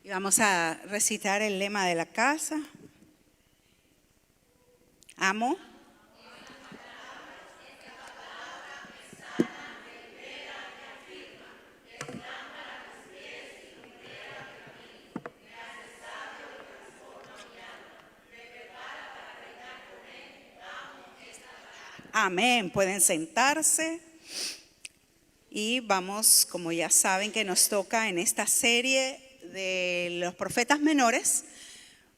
Y vamos a recitar el lema de la casa. Amo. Amén. Pueden sentarse. Y vamos, como ya saben que nos toca en esta serie de los profetas menores,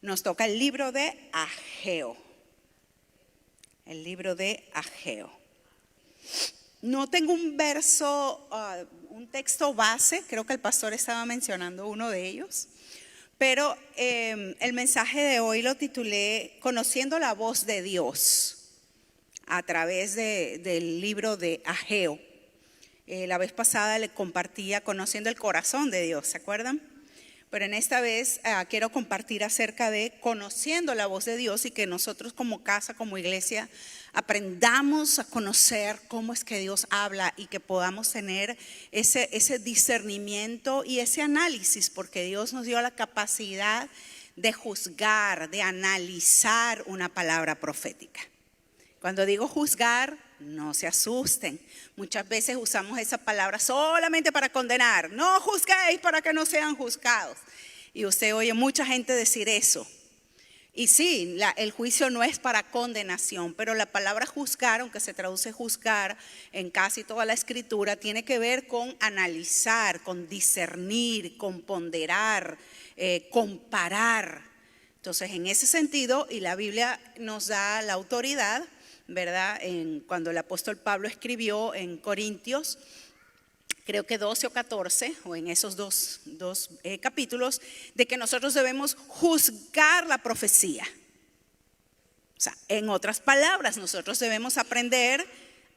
nos toca el libro de Ageo. El libro de Ageo. No tengo un verso, un texto base, creo que el pastor estaba mencionando uno de ellos, pero el mensaje de hoy lo titulé Conociendo la voz de Dios a través del libro de Ageo. La vez pasada le compartía Conociendo el corazón de Dios, ¿se acuerdan? Pero en esta vez quiero compartir acerca de conociendo la voz de Dios y que nosotros como casa, como iglesia, aprendamos a conocer cómo es que Dios habla y que podamos tener ese discernimiento y ese análisis, porque Dios nos dio la capacidad de juzgar, de analizar una palabra profética. Cuando digo juzgar, no se asusten. Muchas veces usamos esa palabra solamente para condenar. No juzguéis para que no sean juzgados. Y usted oye mucha gente decir eso. Y sí, el juicio no es para condenación, pero la palabra juzgar, aunque se traduce juzgar en casi toda la escritura, tiene que ver con analizar, con discernir, con ponderar, comparar. Entonces, en ese sentido, y la Biblia nos da la autoridad, ¿verdad? Cuando el apóstol Pablo escribió en Corintios, creo que 12 o 14, o en esos dos capítulos, de que nosotros debemos juzgar la profecía. O sea, en otras palabras, nosotros debemos aprender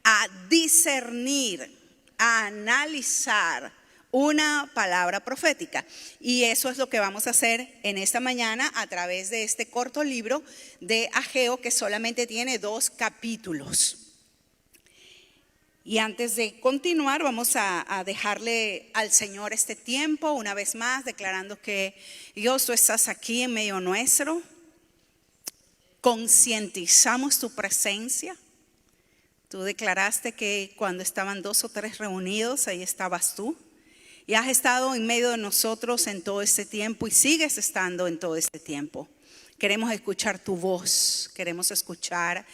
a discernir, a analizar una palabra profética. Y eso es lo que vamos a hacer en esta mañana a través de este corto libro de Ageo, que solamente tiene 2 capítulos. Y antes de continuar, vamos a dejarle al Señor este tiempo, una vez más, declarando que Dios, tú estás aquí en medio nuestro. Concientizamos tu presencia. Tú declaraste que cuando estaban 2 o 3 reunidos, ahí estabas tú. Y has estado en medio de nosotros en todo este tiempo y sigues estando en todo este tiempo. Queremos escuchar tu voz, queremos escuchar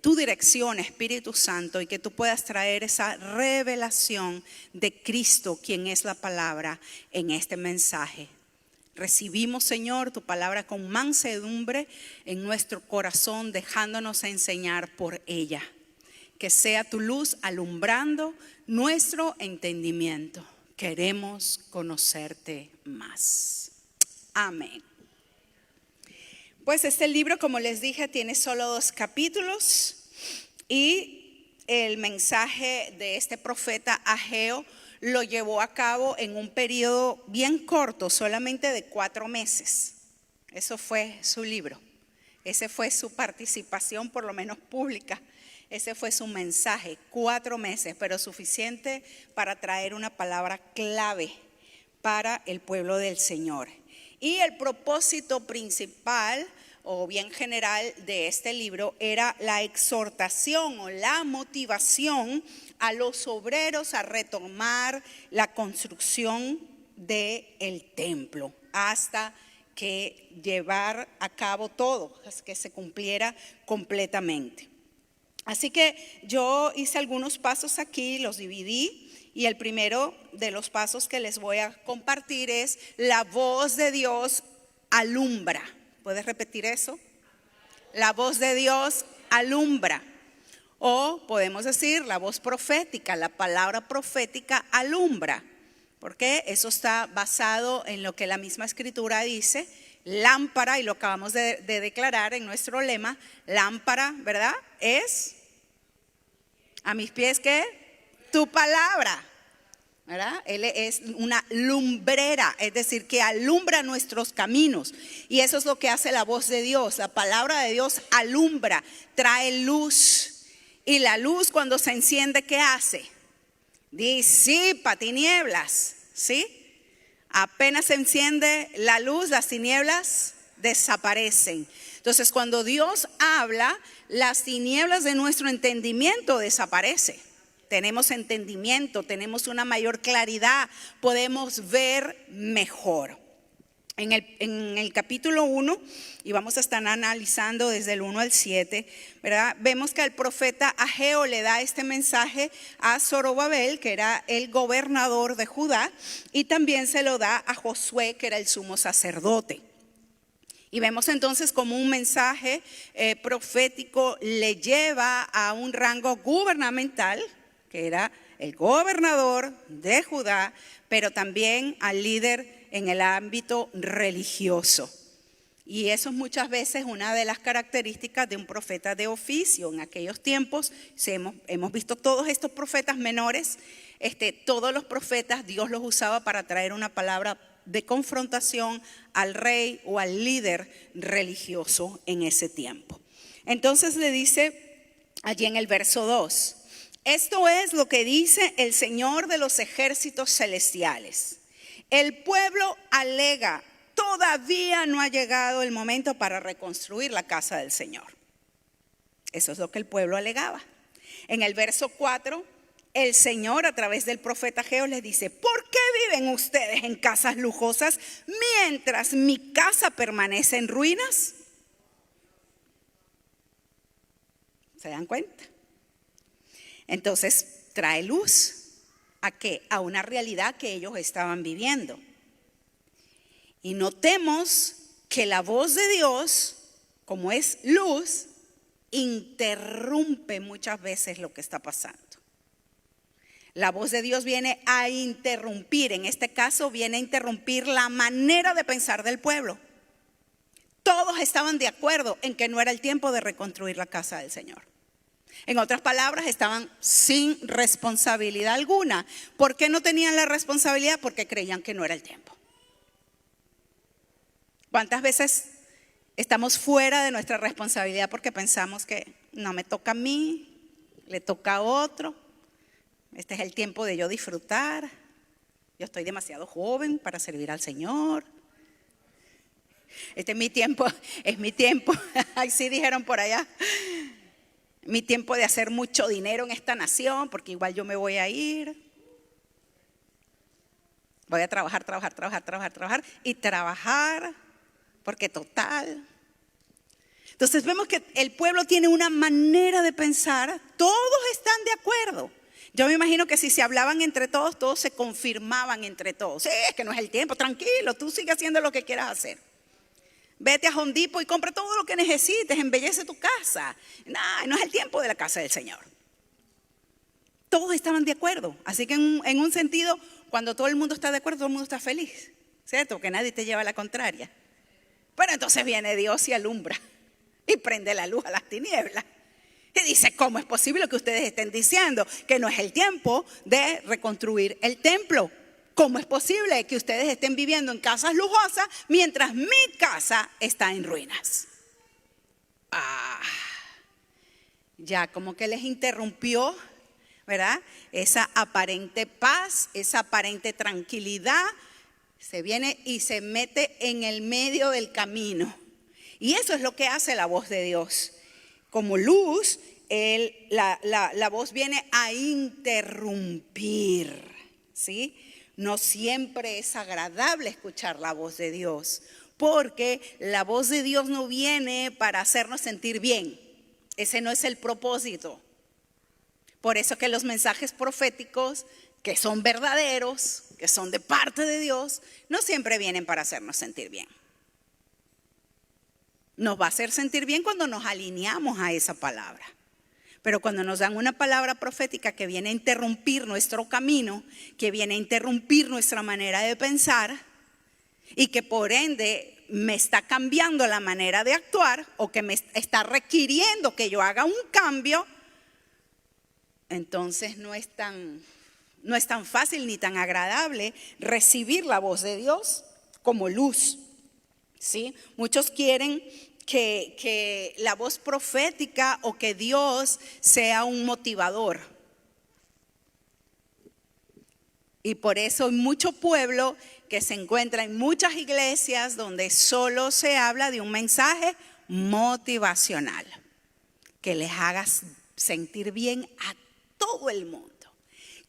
tu dirección, Espíritu Santo, y que tú puedas traer esa revelación de Cristo, quien es la palabra, en este mensaje. Recibimos, Señor, tu palabra con mansedumbre en nuestro corazón, dejándonos enseñar por ella. Que sea tu luz alumbrando nuestro entendimiento. Queremos conocerte más. Amén. Pues este libro, como les dije, tiene solo 2 capítulos y el mensaje de este profeta Ageo lo llevó a cabo en un periodo bien corto, solamente de 4 meses. Eso fue su libro. Ese fue su participación, por lo menos pública. Ese fue su mensaje, 4 meses, pero suficiente para traer una palabra clave para el pueblo del Señor. Y el propósito principal o bien general de este libro era la exhortación o la motivación a los obreros a retomar la construcción del templo hasta que llevar a cabo todo, hasta que se cumpliera completamente. Así que yo hice algunos pasos aquí, los dividí, y el primero de los pasos que les voy a compartir es la voz de Dios alumbra. ¿Puedes repetir eso? La voz de Dios alumbra. O podemos decir la voz profética, la palabra profética alumbra. Porque eso está basado en lo que la misma escritura dice. Lámpara, y lo acabamos de declarar en nuestro lema, lámpara, ¿verdad? Es a mis pies, ¿qué? Tu palabra, ¿verdad? Él es una lumbrera, es decir, que alumbra nuestros caminos. Y eso es lo que hace la voz de Dios. La palabra de Dios alumbra, trae luz. Y la luz, cuando se enciende, ¿qué hace? Disipa tinieblas, ¿sí? Apenas se enciende la luz, las tinieblas desaparecen. Entonces, cuando Dios habla, las tinieblas de nuestro entendimiento desaparecen. Tenemos entendimiento, tenemos una mayor claridad, podemos ver mejor. En el capítulo 1, y vamos a estar analizando desde el 1 al 7, ¿verdad? Vemos que el profeta Ageo le da este mensaje a Zorobabel, que era el gobernador de Judá, y también se lo da a Josué, que era el sumo sacerdote. Y vemos entonces como un mensaje profético le lleva a un rango gubernamental, que era el gobernador de Judá, pero también al líder en el ámbito religioso. Y eso es muchas veces una de las características de un profeta de oficio. En aquellos tiempos hemos visto todos estos profetas menores, todos los profetas Dios los usaba para traer una palabra de confrontación al rey o al líder religioso en ese tiempo. Entonces le dice allí en el verso 2, esto es lo que dice el Señor de los ejércitos celestiales. El pueblo alega, todavía no ha llegado el momento para reconstruir la casa del Señor. Eso es lo que el pueblo alegaba. En el verso 4, el Señor a través del profeta Ageo les dice, ¿por qué viven ustedes en casas lujosas mientras mi casa permanece en ruinas? ¿Se dan cuenta? Entonces trae luz. ¿A qué? A una realidad que ellos estaban viviendo. Y notemos que la voz de Dios, como es luz, interrumpe muchas veces lo que está pasando. La voz de Dios viene a interrumpir, en este caso viene a interrumpir la manera de pensar del pueblo. Todos estaban de acuerdo en que no era el tiempo de reconstruir la casa del Señor. En otras palabras, estaban sin responsabilidad alguna. ¿Por qué no tenían la responsabilidad? Porque creían que no era el tiempo. ¿Cuántas veces estamos fuera de nuestra responsabilidad porque pensamos que no me toca a mí, le toca a otro? Este es el tiempo de yo disfrutar. Yo estoy demasiado joven para servir al Señor. Este es mi tiempo, es mi tiempo. Así dijeron por allá. Mi tiempo de hacer mucho dinero en esta nación, porque igual yo me voy a ir. Voy a trabajar y trabajar, porque total. Entonces vemos que el pueblo tiene una manera de pensar, todos están de acuerdo. Yo me imagino que si se hablaban entre todos, todos se confirmaban entre todos. Sí, es que no es el tiempo, tranquilo, tú sigue haciendo lo que quieras hacer. Vete a Home Depot y compra todo lo que necesites, embellece tu casa. No es el tiempo de la casa del Señor. Todos estaban de acuerdo. Así que en un sentido, cuando todo el mundo está de acuerdo, todo el mundo está feliz. ¿Cierto? Que nadie te lleva a la contraria. Pero entonces viene Dios y alumbra y prende la luz a las tinieblas. Y dice, ¿cómo es posible que ustedes estén diciendo que no es el tiempo de reconstruir el templo? ¿Cómo es posible que ustedes estén viviendo en casas lujosas mientras mi casa está en ruinas? Ya como que les interrumpió, ¿verdad? Esa aparente paz, esa aparente tranquilidad, se viene y se mete en el medio del camino. Y eso es lo que hace la voz de Dios. Como luz, la voz viene a interrumpir, ¿sí? No siempre es agradable escuchar la voz de Dios, porque la voz de Dios no viene para hacernos sentir bien. Ese no es el propósito. Por eso que los mensajes proféticos, que son verdaderos, que son de parte de Dios, no siempre vienen para hacernos sentir bien. Nos va a hacer sentir bien cuando nos alineamos a esa palabra. Pero cuando nos dan una palabra profética que viene a interrumpir nuestro camino, que viene a interrumpir nuestra manera de pensar y que por ende me está cambiando la manera de actuar o que me está requiriendo que yo haga un cambio, entonces no es tan fácil ni tan agradable recibir la voz de Dios como luz, ¿sí? Muchos quieren que la voz profética o que Dios sea un motivador. Y por eso hay mucho pueblo que se encuentra en muchas iglesias donde solo se habla de un mensaje motivacional que les haga sentir bien a todo el mundo.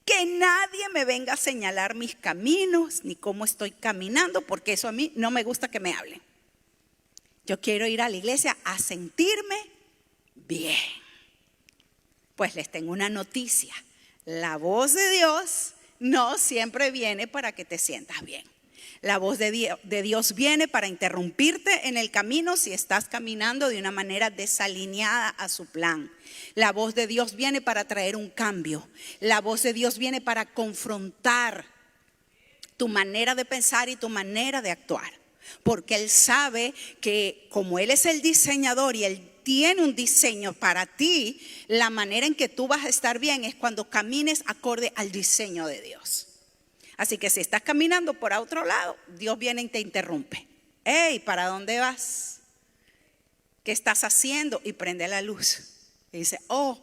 Que nadie me venga a señalar mis caminos ni cómo estoy caminando, porque eso a mí no me gusta que me hablen. Yo quiero ir a la iglesia a sentirme bien. Pues les tengo una noticia. La voz de Dios no siempre viene para que te sientas bien. La voz de Dios viene para interrumpirte en el camino si estás caminando de una manera desalineada a su plan. La voz de Dios viene para traer un cambio. La voz de Dios viene para confrontar tu manera de pensar y tu manera de actuar. Porque Él sabe que como Él es el diseñador y Él tiene un diseño para ti, la manera en que tú vas a estar bien es cuando camines acorde al diseño de Dios. Así que si estás caminando por otro lado, Dios viene y te interrumpe. Hey, ¿para dónde vas? ¿Qué estás haciendo? Y prende la luz. Y dice, oh,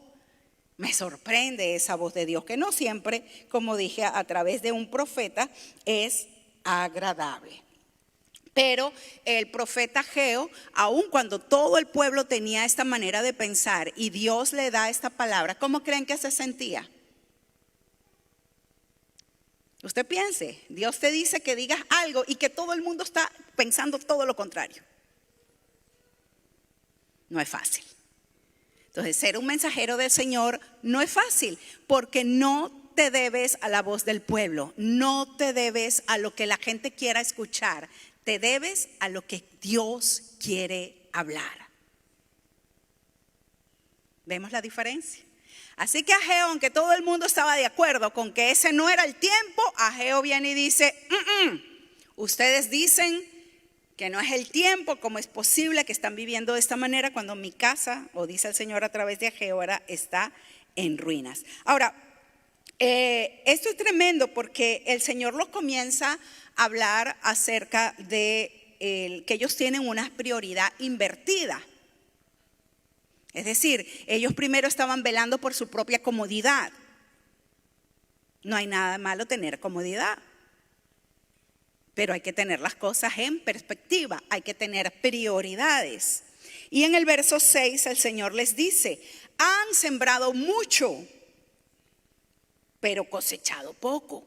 me sorprende esa voz de Dios, que no siempre, como dije, a través de un profeta es agradable. Pero el profeta Ageo, aun cuando todo el pueblo tenía esta manera de pensar y Dios le da esta palabra, ¿cómo creen que se sentía? Usted piense, Dios te dice que digas algo y que todo el mundo está pensando todo lo contrario. No es fácil. Entonces, ser un mensajero del Señor no es fácil, porque no te debes a la voz del pueblo, no te debes a lo que la gente quiera escuchar, te debes a lo que Dios quiere hablar. ¿Vemos la diferencia? Así que Ageo, aunque todo el mundo estaba de acuerdo con que ese no era el tiempo, Ageo viene y dice, ustedes dicen que no es el tiempo, ¿cómo es posible que están viviendo de esta manera cuando mi casa, o dice el Señor a través de Ageo, ahora está en ruinas? Ahora, esto es tremendo porque el Señor los comienza a hablar acerca de que ellos tienen una prioridad invertida. Es decir, ellos primero estaban velando por su propia comodidad. No hay nada malo tener comodidad, pero hay que tener las cosas en perspectiva, hay que tener prioridades. Y en el verso 6 el Señor les dice, han sembrado mucho, pero cosechado poco.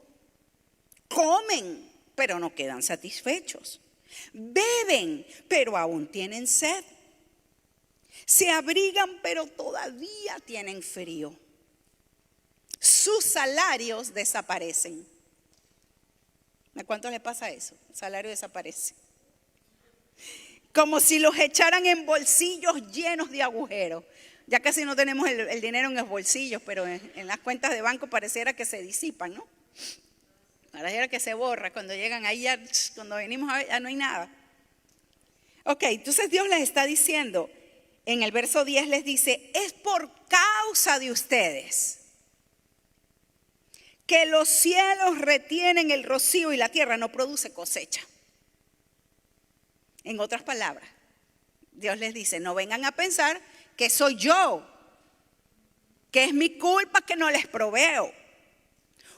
Comen, pero no quedan satisfechos. Beben, pero aún tienen sed. Se abrigan, pero todavía tienen frío. Sus salarios desaparecen. ¿A cuánto le pasa eso? El salario desaparece. Como si los echaran en bolsillos llenos de agujeros. Ya casi no tenemos el dinero en los bolsillos, pero en las cuentas de banco pareciera que se disipan, ¿no? Pareciera que se borra. Cuando llegan ahí, ya, cuando venimos a ver, ya no hay nada. Ok, entonces Dios les está diciendo, en el verso 10 les dice, es por causa de ustedes que los cielos retienen el rocío y la tierra no produce cosecha. En otras palabras, Dios les dice, no vengan a pensar que soy yo, que es mi culpa que no les proveo.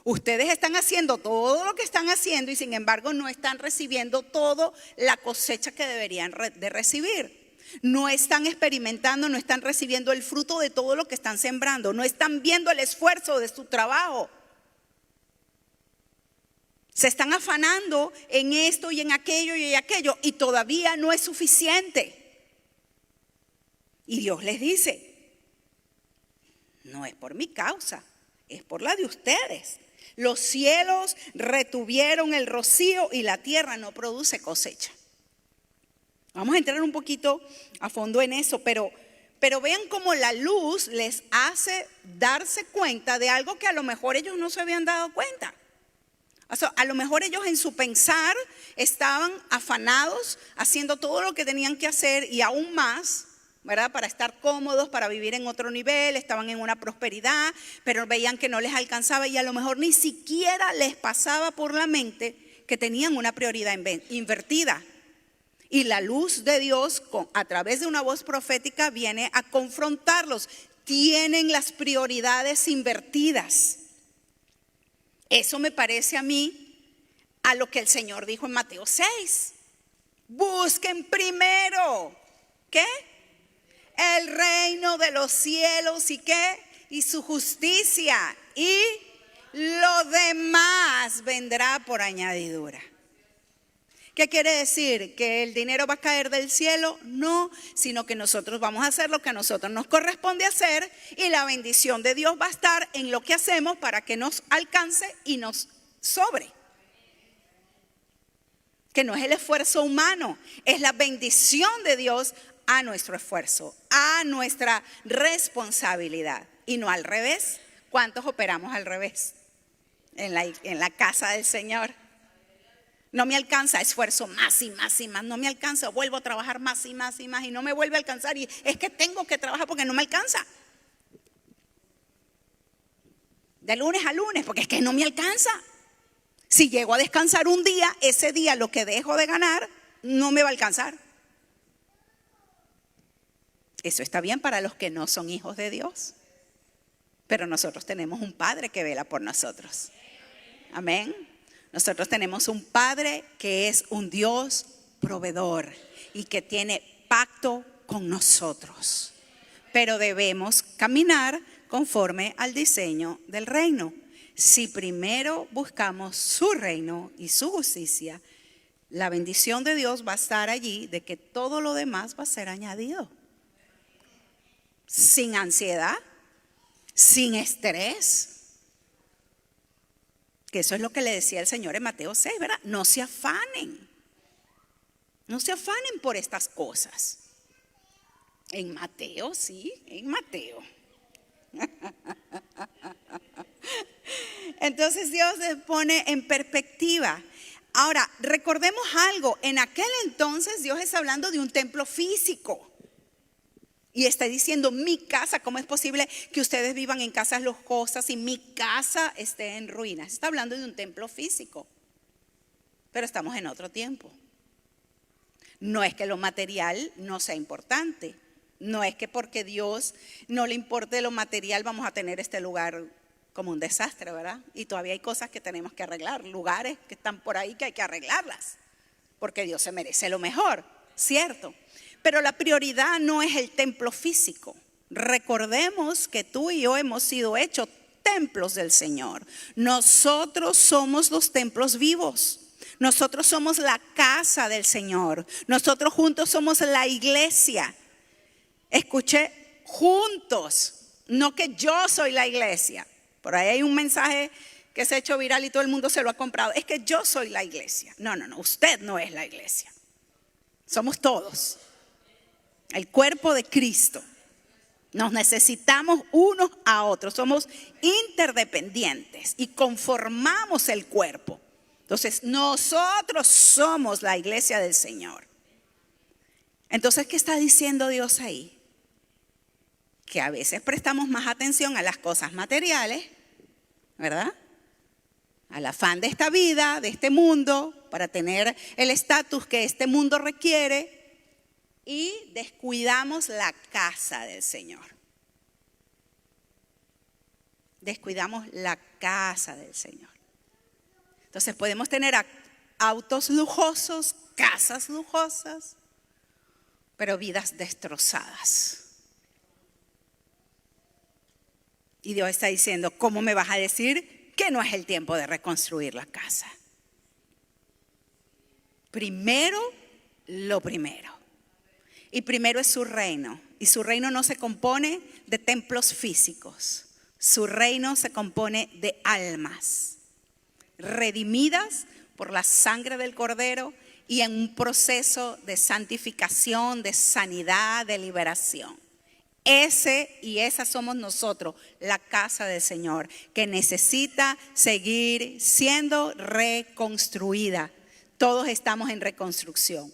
Ustedes están haciendo todo lo que están haciendo y sin embargo no están recibiendo toda la cosecha que deberían de recibir. No están experimentando, no están recibiendo el fruto de todo lo que están sembrando. No están viendo el esfuerzo de su trabajo. Se están afanando en esto y en aquello y todavía no es suficiente. Y Dios les dice, no es por mi causa, es por la de ustedes. Los cielos retuvieron el rocío y la tierra no produce cosecha. Vamos a entrar un poquito a fondo en eso, pero vean cómo la luz les hace darse cuenta de algo que a lo mejor ellos no se habían dado cuenta. O sea, a lo mejor ellos en su pensar estaban afanados, haciendo todo lo que tenían que hacer y aún más, ¿verdad? Para estar cómodos, para vivir en otro nivel, estaban en una prosperidad, pero veían que no les alcanzaba y a lo mejor ni siquiera les pasaba por la mente que tenían una prioridad invertida. Y la luz de Dios, a través de una voz profética, viene a confrontarlos. Tienen las prioridades invertidas. Eso me parece a mí a lo que el Señor dijo en Mateo 6. Busquen primero, ¿qué? El reino de los cielos y ¿qué? Y su justicia, y lo demás vendrá por añadidura. ¿Qué quiere decir? ¿Que el dinero va a caer del cielo? No, sino que nosotros vamos a hacer lo que a nosotros nos corresponde hacer, y la bendición de Dios va a estar en lo que hacemos para que nos alcance y nos sobre. Que no es el esfuerzo humano, es la bendición de Dios a nuestro esfuerzo, a nuestra responsabilidad, y no al revés. ¿Cuántos operamos al revés en la casa del Señor? No me alcanza, esfuerzo más y más y más, no me alcanza, vuelvo a trabajar más y más y más y no me vuelve a alcanzar, y es que tengo que trabajar porque no me alcanza. De lunes a lunes, porque es que no me alcanza. Si llego a descansar un día, ese día lo que dejo de ganar no me va a alcanzar. Eso está bien para los que no son hijos de Dios, pero nosotros tenemos un Padre que vela por nosotros. Amén. Nosotros tenemos un Padre que es un Dios proveedor y que tiene pacto con nosotros. Pero debemos caminar conforme al diseño del reino. Si primero buscamos su reino y su justicia, la bendición de Dios va a estar allí, de que todo lo demás va a ser añadido. Sin ansiedad, sin estrés. Que eso es lo que le decía el Señor en Mateo 6, ¿verdad? No se afanen. No se afanen por estas cosas. En Mateo, sí, en Mateo. Entonces Dios les pone en perspectiva. Ahora, recordemos algo. En aquel entonces Dios está hablando de un templo físico. Y está diciendo, mi casa, ¿cómo es posible que ustedes vivan en casas lujosas y mi casa esté en ruinas? Está hablando de un templo físico, pero estamos en otro tiempo. No es que lo material no sea importante, no es que porque Dios no le importe lo material vamos a tener este lugar como un desastre, ¿verdad? Y todavía hay cosas que tenemos que arreglar, lugares que están por ahí que hay que arreglarlas, porque Dios se merece lo mejor, ¿cierto? Pero la prioridad no es el templo físico. Recordemos que tú y yo hemos sido hechos templos del Señor. Nosotros somos los templos vivos. Nosotros somos la casa del Señor. Nosotros juntos somos la iglesia. Escuché, juntos, no que yo soy la iglesia. Por ahí hay un mensaje que se ha hecho viral y todo el mundo se lo ha comprado. Es que yo soy la iglesia. No, usted no es la iglesia. Somos todos. El cuerpo de Cristo. Nos necesitamos unos a otros. Somos interdependientes y conformamos el cuerpo. Entonces, nosotros somos la iglesia del Señor. Entonces, ¿qué está diciendo Dios ahí? Que a veces prestamos más atención a las cosas materiales, ¿verdad? Al afán de esta vida, de este mundo, para tener el estatus que este mundo requiere. Y descuidamos la casa del Señor. Descuidamos la casa del Señor. Entonces podemos tener autos lujosos, casas lujosas, pero vidas destrozadas. Y Dios está diciendo, ¿cómo me vas a decir que no es el tiempo de reconstruir la casa? Primero, lo primero. Y primero es su reino. Y su reino no se compone de templos físicos. Su reino se compone de almas redimidas por la sangre del Cordero y en un proceso de santificación, de sanidad, de liberación. Ese y esa somos nosotros, la casa del Señor, que necesita seguir siendo reconstruida. Todos estamos en reconstrucción.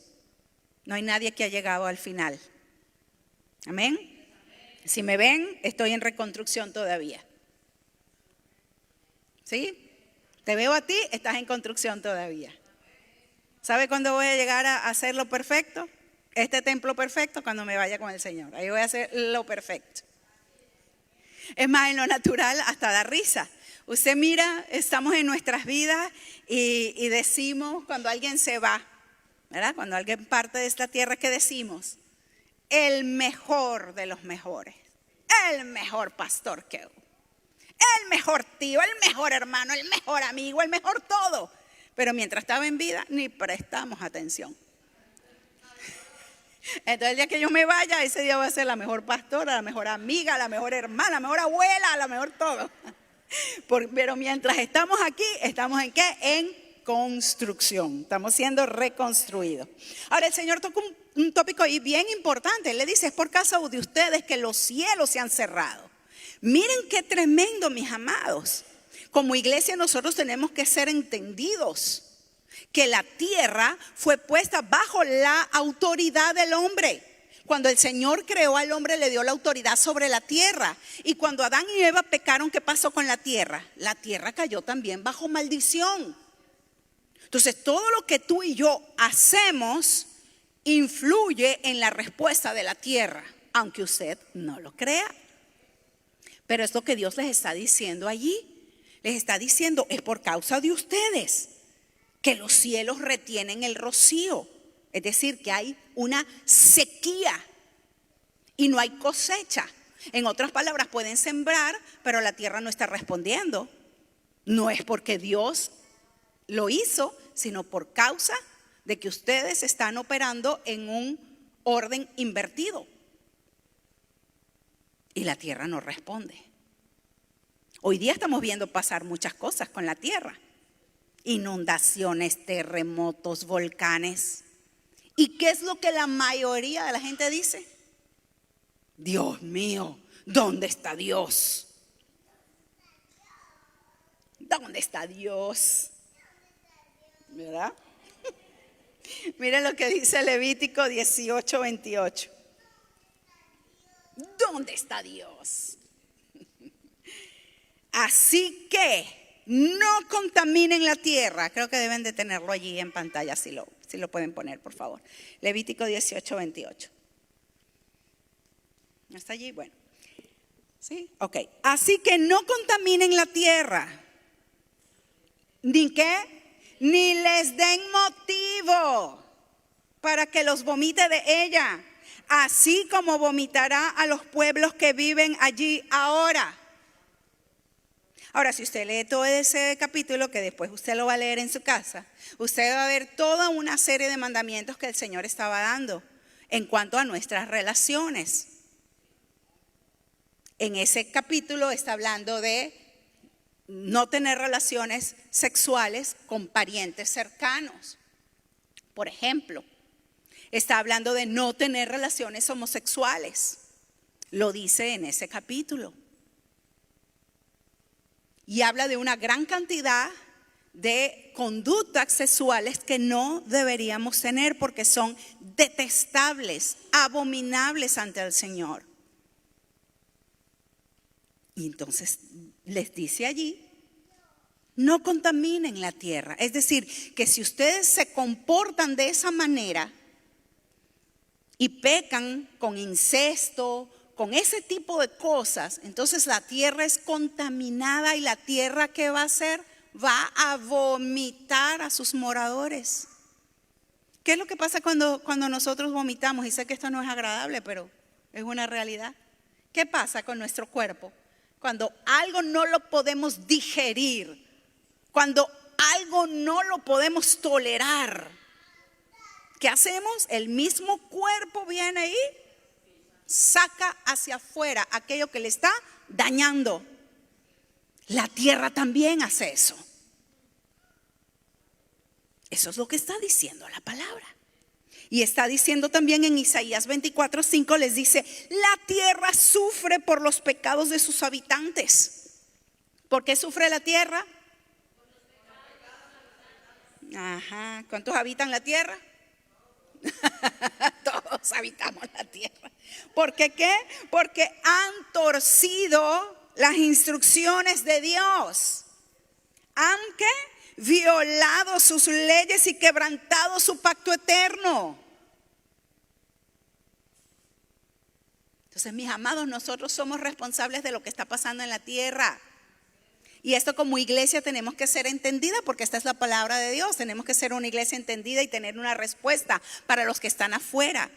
No hay nadie que ha llegado al final. Amén. Si me ven, estoy en reconstrucción todavía. ¿Sí? Te veo a ti, estás en construcción todavía. ¿Sabe cuándo voy a llegar a hacer lo perfecto? Este templo perfecto, cuando me vaya con el Señor. Ahí voy a hacer lo perfecto. Es más, en lo natural hasta da risa. Usted mira, estamos en nuestras vidas y decimos cuando alguien se va, ¿verdad? Cuando alguien parte de esta tierra, ¿qué decimos? El mejor de los mejores, el mejor pastor que hubo, el mejor tío, el mejor hermano, el mejor amigo, el mejor todo. Pero mientras estaba en vida ni prestamos atención. Entonces el día que yo me vaya, ese día voy a ser la mejor pastora, la mejor amiga, la mejor hermana, la mejor abuela, la mejor todo. Pero mientras estamos aquí, ¿estamos en qué? En construcción, estamos siendo reconstruidos. Ahora el Señor toca un tópico ahí bien importante. Él le dice, es por causa de ustedes que los cielos se han cerrado. Miren qué tremendo, mis amados. Como iglesia nosotros tenemos que ser entendidos que la tierra fue puesta bajo la autoridad del hombre. Cuando el Señor creó al hombre, le dio la autoridad sobre la tierra. Y cuando Adán y Eva pecaron, ¿qué pasó con la tierra? La tierra cayó también bajo maldición. Entonces todo lo que tú y yo hacemos influye en la respuesta de la tierra, aunque usted no lo crea. Pero es lo que Dios les está diciendo allí. Les está diciendo, es por causa de ustedes que los cielos retienen el rocío. Es decir, que hay una sequía y no hay cosecha. En otras palabras, pueden sembrar, pero la tierra no está respondiendo. No es porque Dios lo hizo, sino por causa de que ustedes están operando en un orden invertido. Y la tierra no responde. Hoy día estamos viendo pasar muchas cosas con la tierra. Inundaciones, terremotos, volcanes. ¿Y qué es lo que la mayoría de la gente dice? Dios mío, ¿dónde está Dios? ¿Dónde está Dios? ¿Verdad? Miren lo que dice Levítico 18:28. ¿Dónde está Dios? Así que no contaminen la tierra. Creo que deben de tenerlo allí en pantalla, si lo pueden poner, por favor. Levítico 18:28. ¿No está allí? Bueno. ¿Sí? Ok. Así que no contaminen la tierra. ¿Ni qué? Ni les den motivo para que los vomite de ella, así como vomitará a los pueblos que viven allí ahora. Ahora, si usted lee todo ese capítulo, que después usted lo va a leer en su casa, usted va a ver toda una serie de mandamientos que el Señor estaba dando en cuanto a nuestras relaciones. En ese capítulo está hablando de no tener relaciones sexuales con parientes cercanos. Por ejemplo, está hablando de no tener relaciones homosexuales. Lo dice en ese capítulo. Y habla de una gran cantidad de conductas sexuales que no deberíamos tener porque son detestables, abominables ante el Señor. Y entonces les dice allí, no contaminen la tierra. Es decir, que si ustedes se comportan de esa manera y pecan con incesto, con ese tipo de cosas, entonces la tierra es contaminada y la tierra, ¿qué va a hacer? Va a vomitar a sus moradores. ¿Qué es lo que pasa cuando nosotros vomitamos? Y sé que esto no es agradable, pero es una realidad. ¿Qué pasa con nuestro cuerpo? Cuando algo no lo podemos digerir, cuando algo no lo podemos tolerar, ¿qué hacemos? El mismo cuerpo viene ahí, saca hacia afuera aquello que le está dañando. La tierra también hace eso. Eso es lo que está diciendo la palabra. Y está diciendo también en Isaías 24:5, les dice, la tierra sufre por los pecados de sus habitantes. ¿Por qué sufre la tierra? Ajá, ¿cuántos habitan la tierra? Todos habitamos la tierra. ¿Por qué qué? Porque han torcido las instrucciones de Dios. Han violado sus leyes y quebrantado su pacto eterno. Entonces, mis amados, nosotros somos responsables de lo que está pasando en la tierra. Y esto como iglesia tenemos que ser entendida porque esta es la palabra de Dios. Tenemos que ser una iglesia entendida y tener una respuesta para los que están afuera.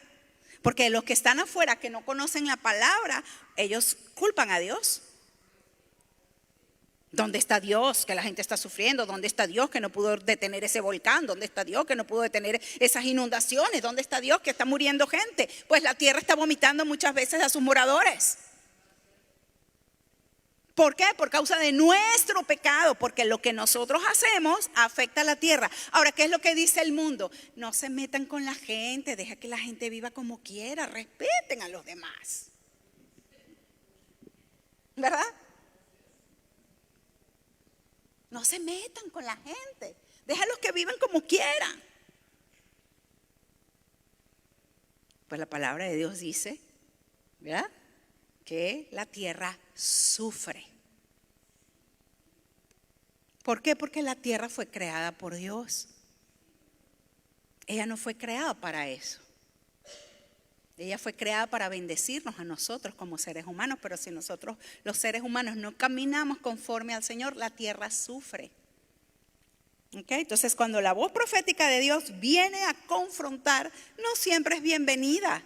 Porque los que están afuera que no conocen la palabra, ellos culpan a Dios. ¿Dónde está Dios que la gente está sufriendo? ¿Dónde está Dios que no pudo detener ese volcán? ¿Dónde está Dios que no pudo detener esas inundaciones? ¿Dónde está Dios que está muriendo gente? Pues la tierra está vomitando muchas veces a sus moradores. ¿Por qué? Por causa de nuestro pecado, porque lo que nosotros hacemos afecta a la tierra. Ahora, ¿qué es lo que dice el mundo? No se metan con la gente, deja que la gente viva como quiera, respeten a los demás. ¿Verdad? No se metan con la gente, déjalos que vivan como quieran. Pues la palabra de Dios dice, ¿verdad?, que la tierra sufre. ¿Por qué? Porque la tierra fue creada por Dios. Ella no fue creada para eso. Ella fue creada para bendecirnos a nosotros como seres humanos, pero si nosotros los seres humanos no caminamos conforme al Señor, la tierra sufre. ¿Okay? Entonces, cuando la voz profética de Dios viene a confrontar, no siempre es bienvenida.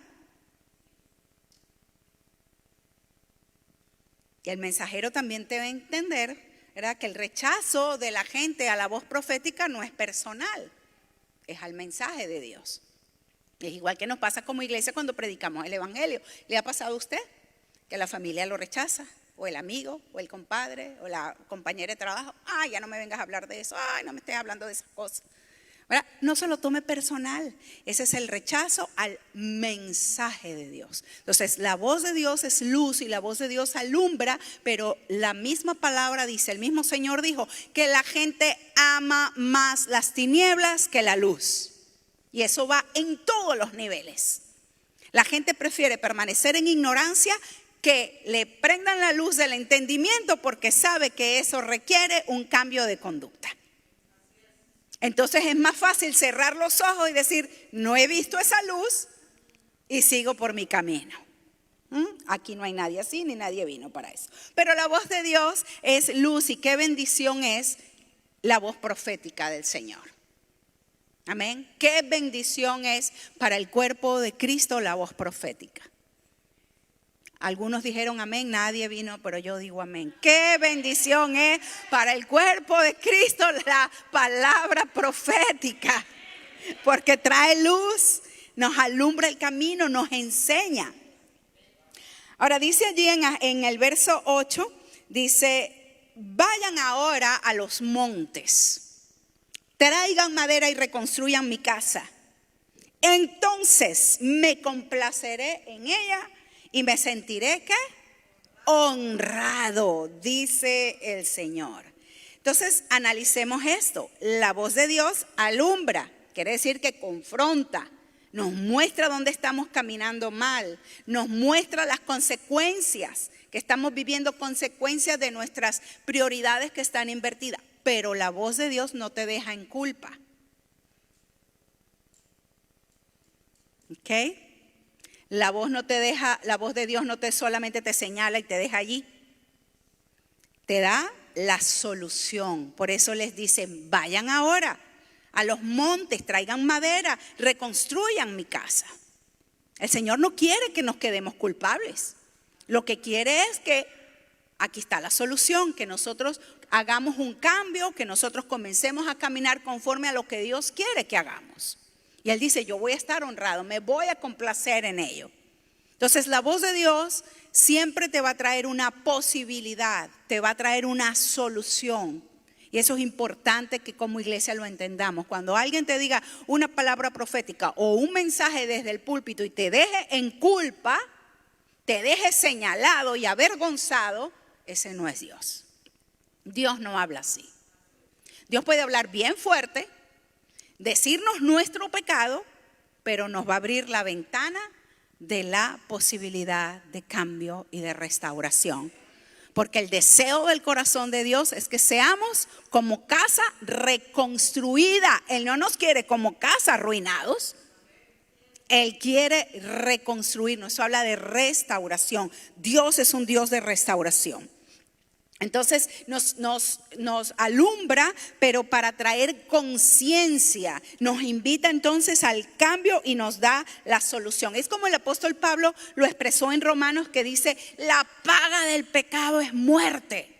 Y el mensajero también debe entender, ¿verdad?, que el rechazo de la gente a la voz profética no es personal, es al mensaje de Dios. Es igual que nos pasa como iglesia cuando predicamos el evangelio. ¿Le ha pasado a usted que la familia lo rechaza? O el amigo, o el compadre, o la compañera de trabajo. Ay, ya no me vengas a hablar de eso. Ay, no me estés hablando de esas cosas. ¿Verdad? No se lo tome personal. Ese es el rechazo al mensaje de Dios. Entonces, la voz de Dios es luz y la voz de Dios alumbra, pero la misma palabra dice, el mismo Señor dijo que la gente ama más las tinieblas que la luz. Y eso va en todos los niveles. La gente prefiere permanecer en ignorancia que le prendan la luz del entendimiento porque sabe que eso requiere un cambio de conducta. Entonces es más fácil cerrar los ojos y decir, no he visto esa luz y sigo por mi camino. Aquí no hay nadie así ni nadie vino para eso. Pero la voz de Dios es luz y qué bendición es la voz profética del Señor. Amén. Qué bendición es para el cuerpo de Cristo la voz profética. Algunos dijeron amén, nadie vino, pero yo digo amén. Qué bendición es para el cuerpo de Cristo la palabra profética, porque trae luz, nos alumbra el camino, nos enseña. Ahora dice allí en el verso 8, dice, vayan ahora a los montes, traigan madera y reconstruyan mi casa. Entonces me complaceré en ella y me sentiré, ¿qué? Honrado, dice el Señor. Entonces, analicemos esto. La voz de Dios alumbra, quiere decir que confronta, nos muestra dónde estamos caminando mal, nos muestra las consecuencias, que estamos viviendo consecuencias de nuestras prioridades que están invertidas. Pero la voz de Dios no te deja en culpa. ¿Ok? La voz no te deja, la voz de Dios no te solamente te señala y te deja allí. Te da la solución. Por eso les dice, vayan ahora a los montes, traigan madera, reconstruyan mi casa. El Señor no quiere que nos quedemos culpables. Lo que quiere es que aquí está la solución, que nosotros hagamos un cambio, que nosotros comencemos a caminar conforme a lo que Dios quiere que hagamos. Y Él dice, yo voy a estar honrado, me voy a complacer en ello. Entonces la voz de Dios siempre te va a traer una posibilidad, te va a traer una solución. Y eso es importante que como iglesia lo entendamos. Cuando alguien te diga una palabra profética o un mensaje desde el púlpito y te deje en culpa, te deje señalado y avergonzado, ese no es Dios. Dios no habla así. Dios puede hablar bien fuerte, decirnos nuestro pecado, pero nos va a abrir la ventana de la posibilidad de cambio y de restauración. Porque el deseo del corazón de Dios es que seamos como casa reconstruida. Él no nos quiere como casa arruinados. Él quiere reconstruirnos. Eso habla de restauración. Dios es un Dios de restauración. Entonces nos alumbra, pero para traer conciencia, nos invita entonces al cambio y nos da la solución. Es como el apóstol Pablo lo expresó en Romanos, que dice: la paga del pecado es muerte.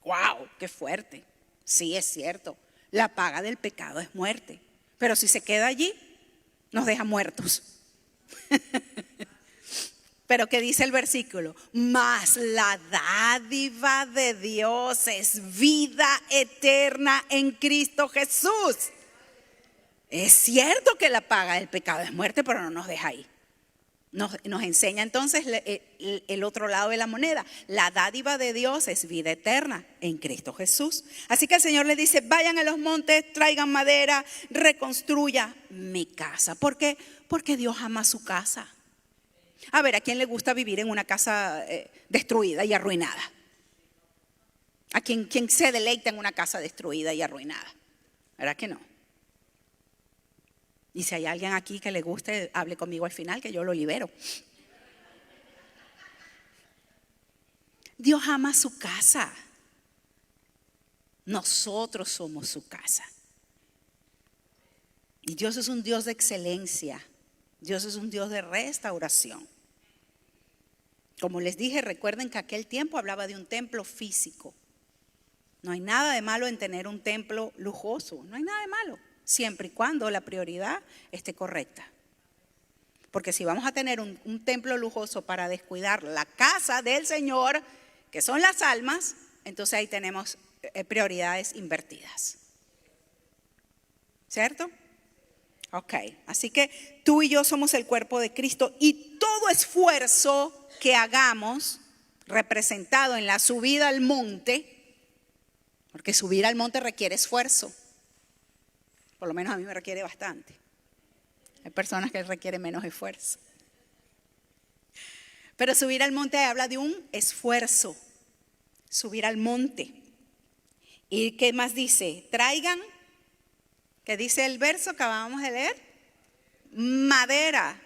¡Wow! ¡Qué fuerte! Sí, es cierto, la paga del pecado es muerte, pero si se queda allí, nos deja muertos. Pero ¿qué dice el versículo? Mas la dádiva de Dios es vida eterna en Cristo Jesús. Es cierto que la paga del pecado es muerte, pero no nos deja ahí. Nos enseña entonces el otro lado de la moneda. La dádiva de Dios es vida eterna en Cristo Jesús. Así que el Señor le dice: vayan a los montes, traigan madera, reconstruya mi casa. ¿Por qué? Porque Dios ama su casa. A ver, ¿a quién le gusta vivir en una casa destruida y arruinada? ¿A quién se deleita en una casa destruida y arruinada? ¿Verdad que no? Y si hay alguien aquí que le guste, hable conmigo al final, que yo lo libero. Dios ama su casa. Nosotros somos su casa. Y Dios es un Dios de excelencia. Dios es un Dios de restauración. Como les dije, recuerden que aquel tiempo hablaba de un templo físico. No hay nada de malo en tener un templo lujoso. No hay nada de malo, siempre y cuando la prioridad esté correcta. Porque si vamos a tener un templo lujoso para descuidar la casa del Señor, que son las almas, entonces ahí tenemos prioridades invertidas. ¿Cierto? Ok, así que tú y yo somos el cuerpo de Cristo, y todo esfuerzo que hagamos representado en la subida al monte, porque subir al monte requiere esfuerzo, por lo menos a mí me requiere bastante. Hay personas que requieren menos esfuerzo, pero subir al monte habla de un esfuerzo, subir al monte. ¿Y qué más dice? Traigan, ¿qué dice el verso que acabamos de leer? Madera.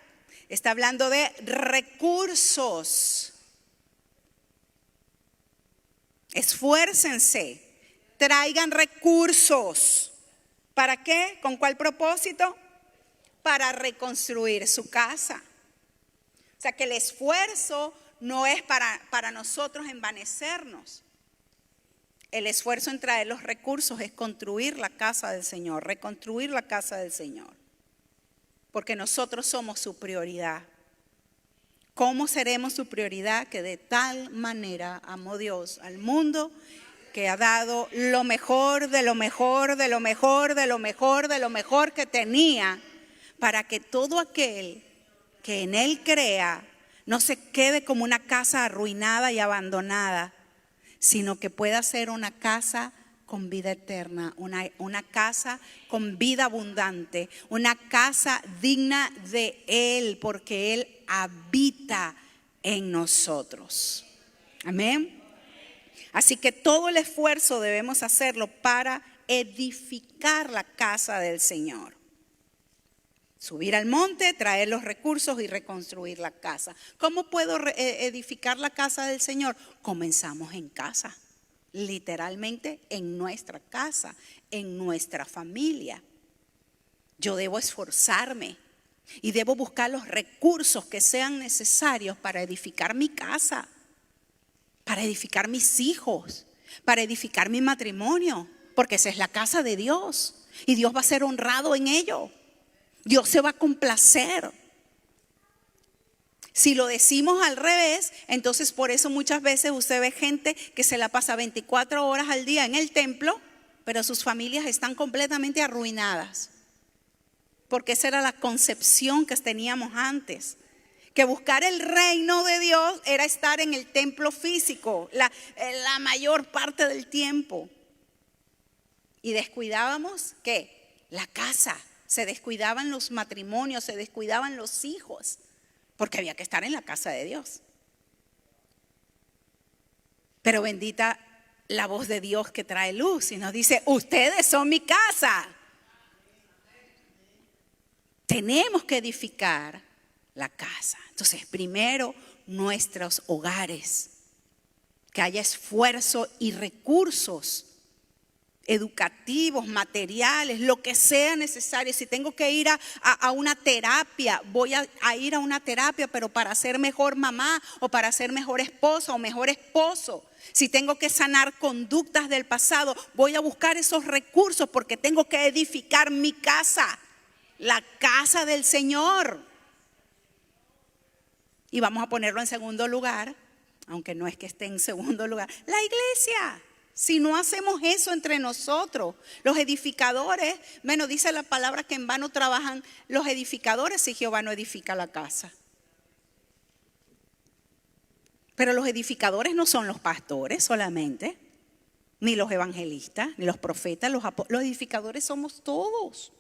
Está hablando de recursos. Esfuércense, traigan recursos. ¿Para qué? ¿Con cuál propósito? Para reconstruir su casa. O sea que el esfuerzo no es para nosotros envanecernos. El esfuerzo en traer los recursos es construir la casa del Señor, reconstruir la casa del Señor. Porque nosotros somos su prioridad. ¿Cómo seremos su prioridad? Que de tal manera amó Dios al mundo, que ha dado lo mejor, de lo mejor, de lo mejor, de lo mejor, de lo mejor que tenía, para que todo aquel que en Él crea no se quede como una casa arruinada y abandonada, sino que pueda ser una casa con vida eterna, una casa con vida abundante, una casa digna de Él, porque Él habita en nosotros. Amén. Así que todo el esfuerzo debemos hacerlo para edificar la casa del Señor. Subir al monte, traer los recursos y reconstruir la casa. ¿Cómo puedo edificar la casa del Señor? Comenzamos en casa, literalmente en nuestra casa, en nuestra familia. Yo debo esforzarme y debo buscar los recursos que sean necesarios para edificar mi casa, para edificar mis hijos, para edificar mi matrimonio, porque esa es la casa de Dios y Dios va a ser honrado en ello. Dios se va a complacer. Si lo decimos al revés, entonces por eso muchas veces usted ve gente que se la pasa 24 horas al día en el templo, pero sus familias están completamente arruinadas. Porque esa era la concepción que teníamos antes. Que buscar el reino de Dios era estar en el templo físico la mayor parte del tiempo. Y descuidábamos, ¿qué? La casa. Se descuidaban los matrimonios, se descuidaban los hijos, porque había que estar en la casa de Dios. Pero bendita la voz de Dios que trae luz y nos dice: ustedes son mi casa. Tenemos que edificar la casa. Entonces, primero nuestros hogares. que haya esfuerzo y recursos educativos, materiales, lo que sea necesario. Si tengo que ir a una terapia, voy a ir a una terapia, pero para ser mejor mamá o para ser mejor esposa o mejor esposo. Si tengo que sanar conductas del pasado, voy a buscar esos recursos porque tengo que edificar mi casa, la casa del Señor. Y vamos a ponerlo en segundo lugar, aunque no es que esté en segundo lugar, la iglesia. Si no hacemos eso entre nosotros, los edificadores, bueno, dice la palabra que en vano trabajan los edificadores si Jehová no edifica la casa. Pero los edificadores no son los pastores solamente, ni los evangelistas, ni los profetas, los edificadores somos todos.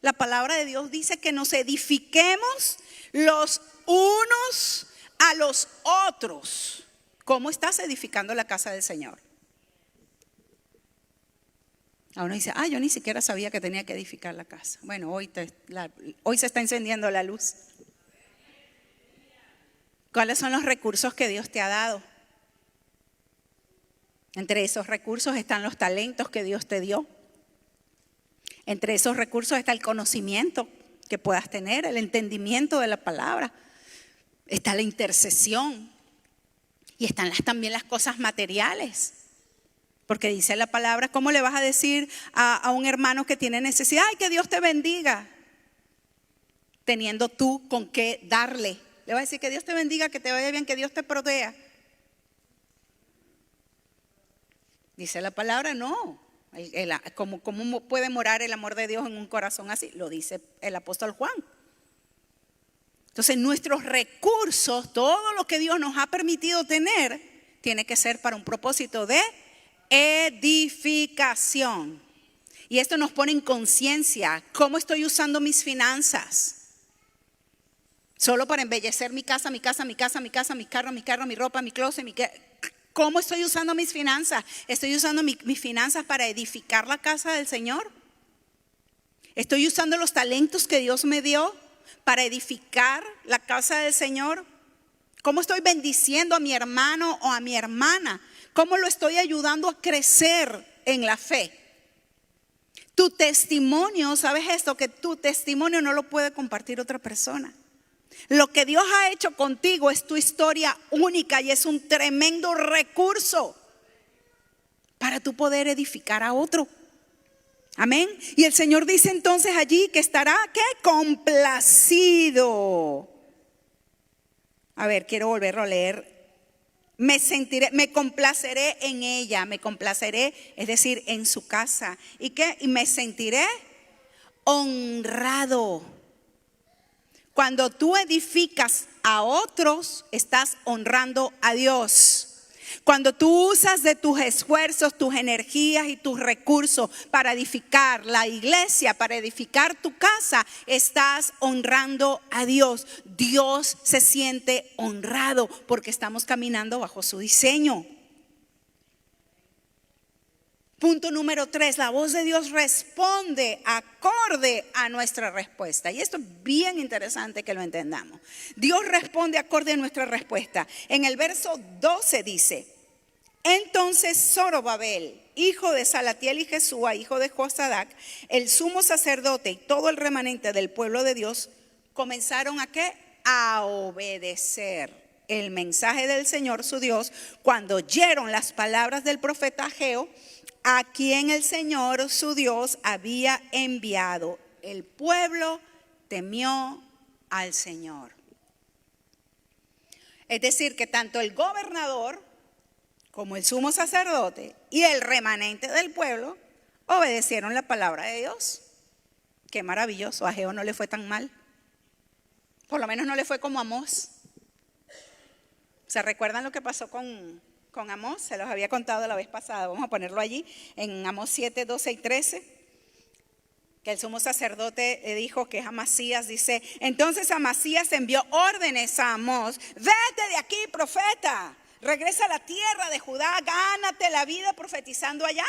La palabra de Dios dice que nos edifiquemos los unos a los otros. ¿Cómo estás edificando la casa del Señor? A uno dice, yo ni siquiera sabía que tenía que edificar la casa. Bueno, hoy se está encendiendo la luz. ¿Cuáles son los recursos que Dios te ha dado? Entre esos recursos están los talentos que Dios te dio. Entre esos recursos está el conocimiento que puedas tener, el entendimiento de la palabra. Está la intercesión. Y están también las cosas materiales. Porque dice la palabra, ¿cómo le vas a decir a un hermano que tiene necesidad? ¡Ay, que Dios te bendiga! Teniendo tú con qué darle. Le vas a decir que Dios te bendiga, que te vaya bien, que Dios te proteja. Dice la palabra, no. ¿Cómo puede morar el amor de Dios en un corazón así? Lo dice el apóstol Juan. Entonces nuestros recursos, todo lo que Dios nos ha permitido tener, tiene que ser para un propósito de edificación. Y esto nos pone en conciencia. ¿Cómo estoy usando mis finanzas? Solo para embellecer mi casa, mi carro, mi ropa, mi closet. ¿Cómo estoy usando mis finanzas? ¿Estoy usando mis finanzas para edificar la casa del Señor? ¿Estoy usando los talentos que Dios me dio para edificar la casa del Señor? ¿Cómo estoy bendiciendo a mi hermano o a mi hermana? ¿Cómo lo estoy ayudando a crecer en la fe? Tu testimonio, ¿sabes esto? Que tu testimonio no lo puede compartir otra persona. Lo que Dios ha hecho contigo es tu historia única y es un tremendo recurso para tú poder edificar a otro. Amén. Y el Señor dice entonces allí que estará, ¿qué? Complacido. A ver, quiero volverlo a leer. Me complaceré en ella, me complaceré, es decir, en su casa. ¿Y qué? Y me sentiré honrado. Cuando tú edificas a otros, estás honrando a Dios. Cuando tú usas de tus esfuerzos, tus energías y tus recursos para edificar la iglesia, para edificar tu casa, estás honrando a Dios. Dios se siente honrado porque estamos caminando bajo su diseño. Punto número 3, la voz de Dios responde acorde a nuestra respuesta. Y esto es bien interesante que lo entendamos. Dios responde acorde a nuestra respuesta. En el verso 12 dice, entonces Zorobabel, hijo de Salatiel y Jesúa, hijo de Josadac, el sumo sacerdote y todo el remanente del pueblo de Dios, comenzaron ¿a qué? A obedecer el mensaje del Señor su Dios cuando oyeron las palabras del profeta Ageo, a quien el Señor su Dios había enviado. El pueblo temió al Señor. Es decir, que tanto el gobernador como el sumo sacerdote y el remanente del pueblo obedecieron la palabra de Dios. Qué maravilloso, a Ageo no le fue tan mal. Por lo menos no le fue como a Amós. ¿Se recuerdan lo que pasó con Amós? Se los había contado la vez pasada. Vamos a ponerlo allí en Amós 7, 12 y 13. Que el sumo sacerdote le dijo que es Amasías, dice, entonces Amasías envió órdenes a Amós, vete de aquí, profeta, regresa a la tierra de Judá, gánate la vida profetizando allá.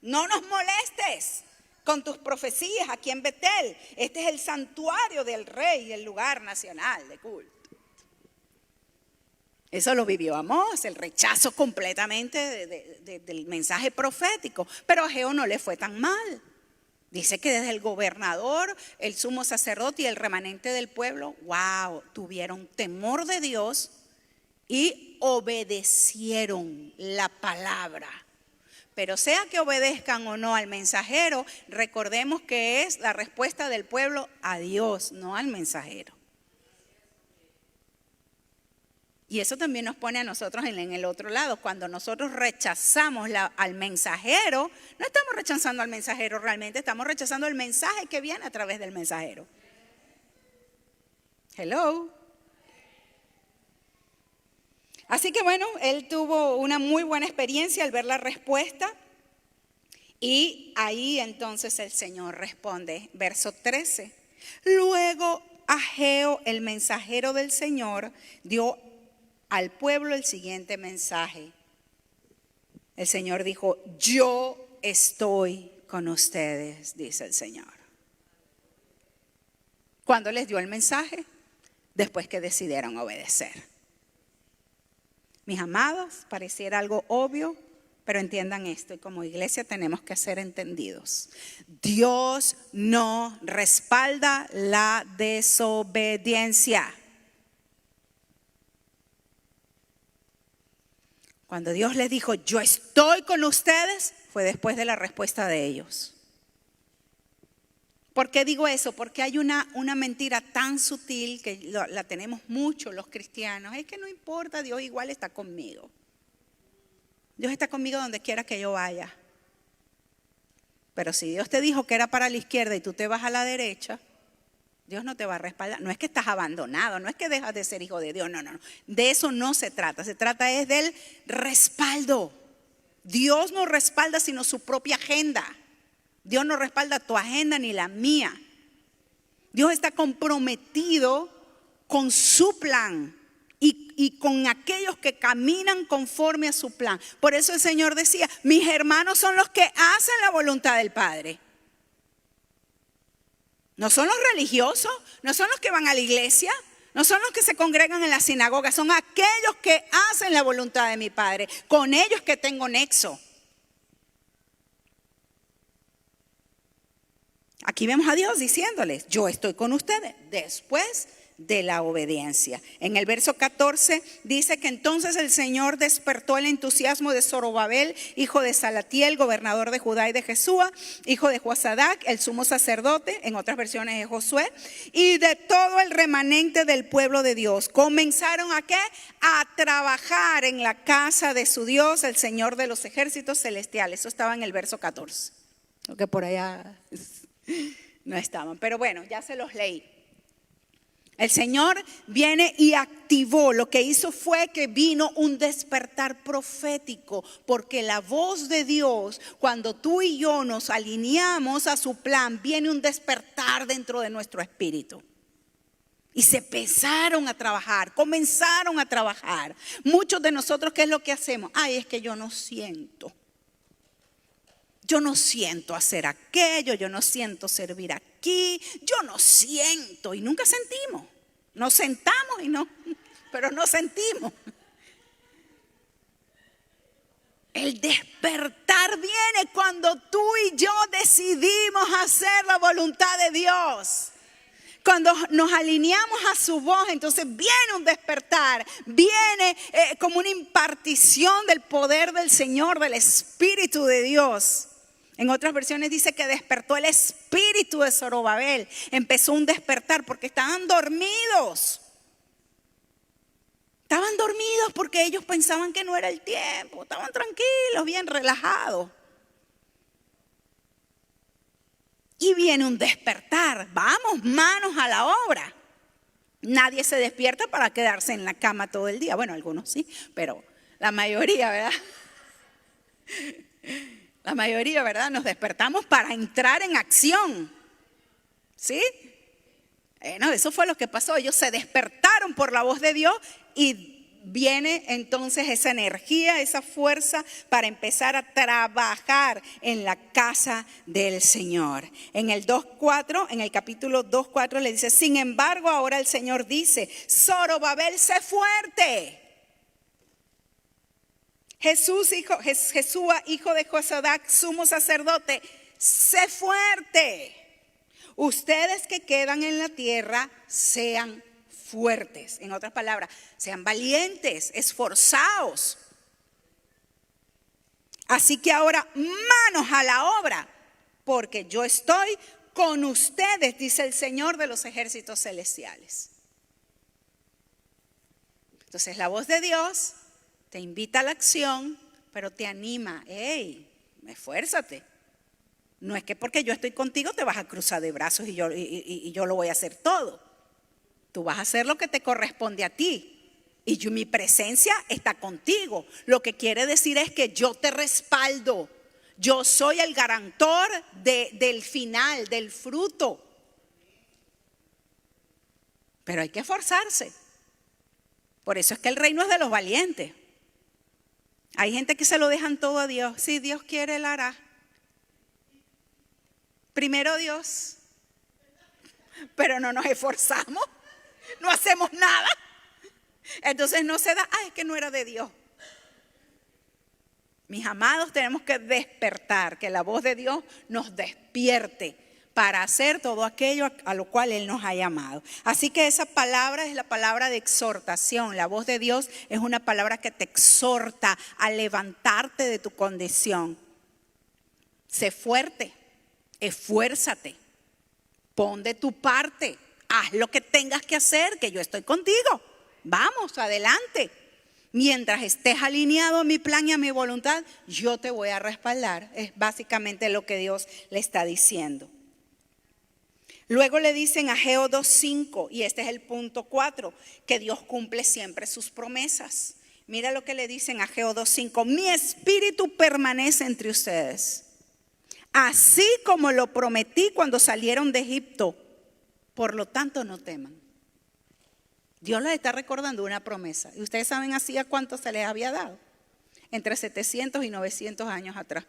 No nos molestes con tus profecías aquí en Betel. Este es el santuario del rey, el lugar nacional de culto. Eso lo vivió Amós, el rechazo completamente del mensaje profético. Pero a Ageo no le fue tan mal. Dice que desde el gobernador, el sumo sacerdote y el remanente del pueblo, wow, tuvieron temor de Dios y obedecieron la palabra. Pero sea que obedezcan o no al mensajero, recordemos que es la respuesta del pueblo a Dios, no al mensajero. Y eso también nos pone a nosotros en el otro lado. Cuando nosotros rechazamos al mensajero, no estamos rechazando al mensajero realmente, estamos rechazando el mensaje que viene a través del mensajero. Hello. Así que bueno, él tuvo una muy buena experiencia al ver la respuesta. Y ahí entonces el Señor responde, verso 13. Luego Ageo, el mensajero del Señor, dio al pueblo el siguiente mensaje. El Señor dijo, yo estoy con ustedes, dice el Señor. ¿Cuándo les dio el mensaje? Después que decidieron obedecer. Mis amados, pareciera algo obvio, pero entiendan esto, y como iglesia tenemos que ser entendidos. Dios no respalda la desobediencia. Cuando Dios les dijo, yo estoy con ustedes, fue después de la respuesta de ellos. ¿Por qué digo eso? Porque hay una mentira tan sutil que la tenemos mucho los cristianos. Es que no importa, Dios igual está conmigo. Dios está conmigo donde quiera que yo vaya. Pero si Dios te dijo que era para la izquierda y tú te vas a la derecha, Dios no te va a respaldar. No es que estás abandonado, no es que dejas de ser hijo de Dios, no. De eso no se trata. Se trata es del respaldo. Dios no respalda sino su propia agenda. Dios no respalda tu agenda ni la mía. Dios está comprometido con su plan y con aquellos que caminan conforme a su plan. Por eso el Señor decía, mis hermanos son los que hacen la voluntad del Padre. No son los religiosos, no son los que van a la iglesia, no son los que se congregan en la sinagoga, son aquellos que hacen la voluntad de mi Padre, con ellos que tengo nexo. Aquí vemos a Dios diciéndoles, yo estoy con ustedes después de la obediencia. En el verso 14 dice que entonces el Señor despertó el entusiasmo de Zorobabel, hijo de Salatiel, gobernador de Judá y de Jesúa, hijo de Joasadac, el sumo sacerdote, en otras versiones de Josué, y de todo el remanente del pueblo de Dios. Comenzaron ¿a qué? A trabajar en la casa de su Dios, el Señor de los ejércitos celestiales. Eso estaba en el verso 14. Lo que por allá no estaban, pero bueno, ya se los leí. El Señor viene y activó, lo que hizo fue que vino un despertar profético, porque la voz de Dios, cuando tú y yo nos alineamos a su plan, viene un despertar dentro de nuestro espíritu. Y se empezaron a trabajar, comenzaron a trabajar. Muchos de nosotros, ¿qué es lo que hacemos? Ay, es que yo no siento. Yo no siento hacer aquello, yo no siento servir aquí, yo no siento y nunca sentimos. Nos sentamos y no, pero no sentimos. El despertar viene cuando tú y yo decidimos hacer la voluntad de Dios. Cuando nos alineamos a su voz, entonces viene un despertar, viene como una impartición del poder del Señor, del Espíritu de Dios. En otras versiones dice que despertó el espíritu de Zorobabel. Empezó un despertar porque estaban dormidos. Estaban dormidos porque ellos pensaban que no era el tiempo. Estaban tranquilos, bien relajados. Y viene un despertar. Vamos, manos a la obra. Nadie se despierta para quedarse en la cama todo el día. Bueno, algunos sí, pero la mayoría, ¿verdad? La mayoría, ¿verdad? Nos despertamos para entrar en acción. ¿Sí? No, eso fue lo que pasó. Ellos se despertaron por la voz de Dios y viene entonces esa energía, esa fuerza para empezar a trabajar en la casa del Señor. En el 2:4, en el capítulo 2:4 le dice, sin embargo ahora el Señor dice, Zorobabel, sé fuerte. Jesúa, hijo de Josadac, sumo sacerdote, sé fuerte. Ustedes que quedan en la tierra, sean fuertes. En otras palabras, sean valientes, esforzaos. Así que ahora manos a la obra, porque yo estoy con ustedes, dice el Señor de los ejércitos celestiales. Entonces la voz de Dios te invita a la acción, pero te anima. Hey, esfuérzate. No es que porque yo estoy contigo te vas a cruzar de brazos y yo lo voy a hacer todo. Tú vas a hacer lo que te corresponde a ti. Y mi presencia está contigo. Lo que quiere decir es que yo te respaldo. Yo soy el garantor del final, del fruto. Pero hay que esforzarse. Por eso es que el reino es de los valientes. Hay gente que se lo dejan todo a Dios. Si Dios quiere, Él hará. Primero Dios. Pero no nos esforzamos. No hacemos nada. Entonces no se da. Es que no era de Dios. Mis amados, tenemos que despertar. Que la voz de Dios nos despierte para hacer todo aquello a lo cual Él nos ha llamado. Así que esa palabra es la palabra de exhortación. La voz de Dios es una palabra que te exhorta a levantarte de tu condición. Sé fuerte, esfuérzate, pon de tu parte, haz lo que tengas que hacer, que yo estoy contigo. Vamos, adelante. Mientras estés alineado a mi plan y a mi voluntad, yo te voy a respaldar. Es básicamente lo que Dios le está diciendo. Luego le dicen Ageo 2:5, y este es el punto 4, que Dios cumple siempre sus promesas. Mira lo que le dicen Ageo 2:5. Mi espíritu permanece entre ustedes, así como lo prometí cuando salieron de Egipto. Por lo tanto, no teman. Dios les está recordando una promesa. Y ustedes saben así a cuánto se les había dado. Entre 700 y 900 años atrás.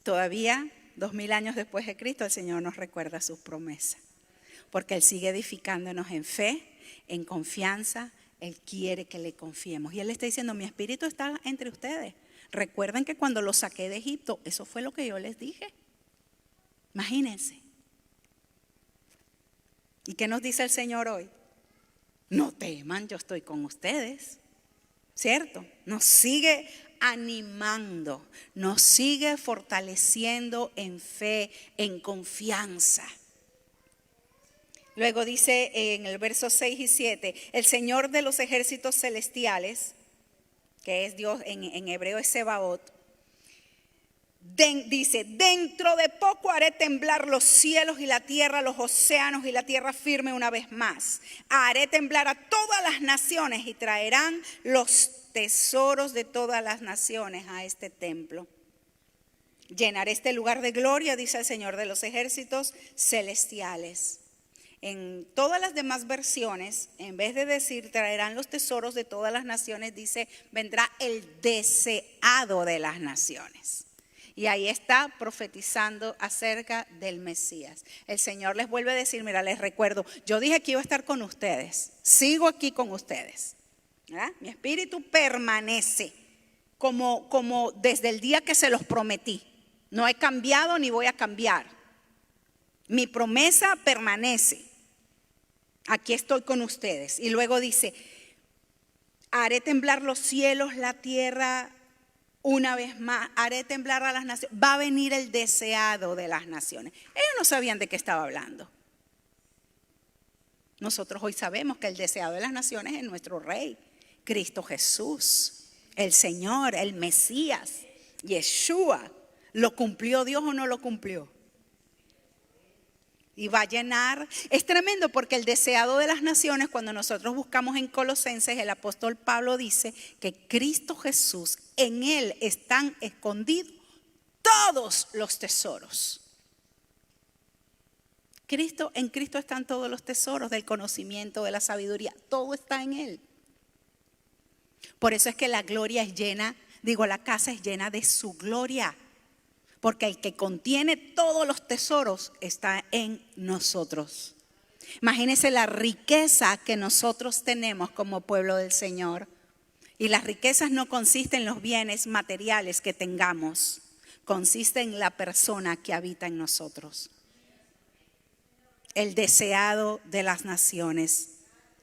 Todavía, 2000 años después de Cristo, el Señor nos recuerda sus promesas. Porque Él sigue edificándonos en fe, en confianza. Él quiere que le confiemos. Y Él está diciendo, mi espíritu está entre ustedes. Recuerden que cuando los saqué de Egipto, eso fue lo que yo les dije. Imagínense. ¿Y qué nos dice el Señor hoy? No teman, yo estoy con ustedes. ¿Cierto? Nos sigue animando, nos sigue fortaleciendo en fe, en confianza. Luego dice en el verso 6 y 7, el Señor de los ejércitos celestiales, que es Dios, en hebreo es Sebaot, dice, dentro de poco haré temblar los cielos y la tierra, los océanos y la tierra firme una vez más. Haré temblar a todas las naciones y traerán los tesoros de todas las naciones a este templo. Llenaré este lugar de gloria, dice el Señor de los ejércitos celestiales. En todas las demás versiones, en vez de decir traerán los tesoros de todas las naciones, dice vendrá el deseado de las naciones. Y ahí está profetizando acerca del Mesías. El Señor les vuelve a decir, mira, les recuerdo, yo dije que iba a estar con ustedes, sigo aquí con ustedes. ¿Verdad? Mi espíritu permanece como desde el día que se los prometí. No he cambiado ni voy a cambiar. Mi promesa permanece. Aquí estoy con ustedes. Y luego dice, haré temblar los cielos, la tierra. Una vez más, haré temblar a las naciones. Va a venir el deseado de las naciones. Ellos no sabían de qué estaba hablando. Nosotros hoy sabemos que el deseado de las naciones es nuestro Rey, Cristo Jesús, el Señor, el Mesías, Yeshua. ¿Lo cumplió Dios o no lo cumplió? Y va a llenar. Es tremendo porque el deseado de las naciones, cuando nosotros buscamos en Colosenses, el apóstol Pablo dice que Cristo Jesús, en Él están escondidos todos los tesoros. En Cristo están todos los tesoros del conocimiento, de la sabiduría, todo está en Él. Por eso es que la gloria es llena, la casa es llena de su gloria. Porque el que contiene todos los tesoros está en nosotros. Imagínense la riqueza que nosotros tenemos como pueblo del Señor. Y las riquezas no consisten en los bienes materiales que tengamos, consiste en la persona que habita en nosotros. El deseado de las naciones.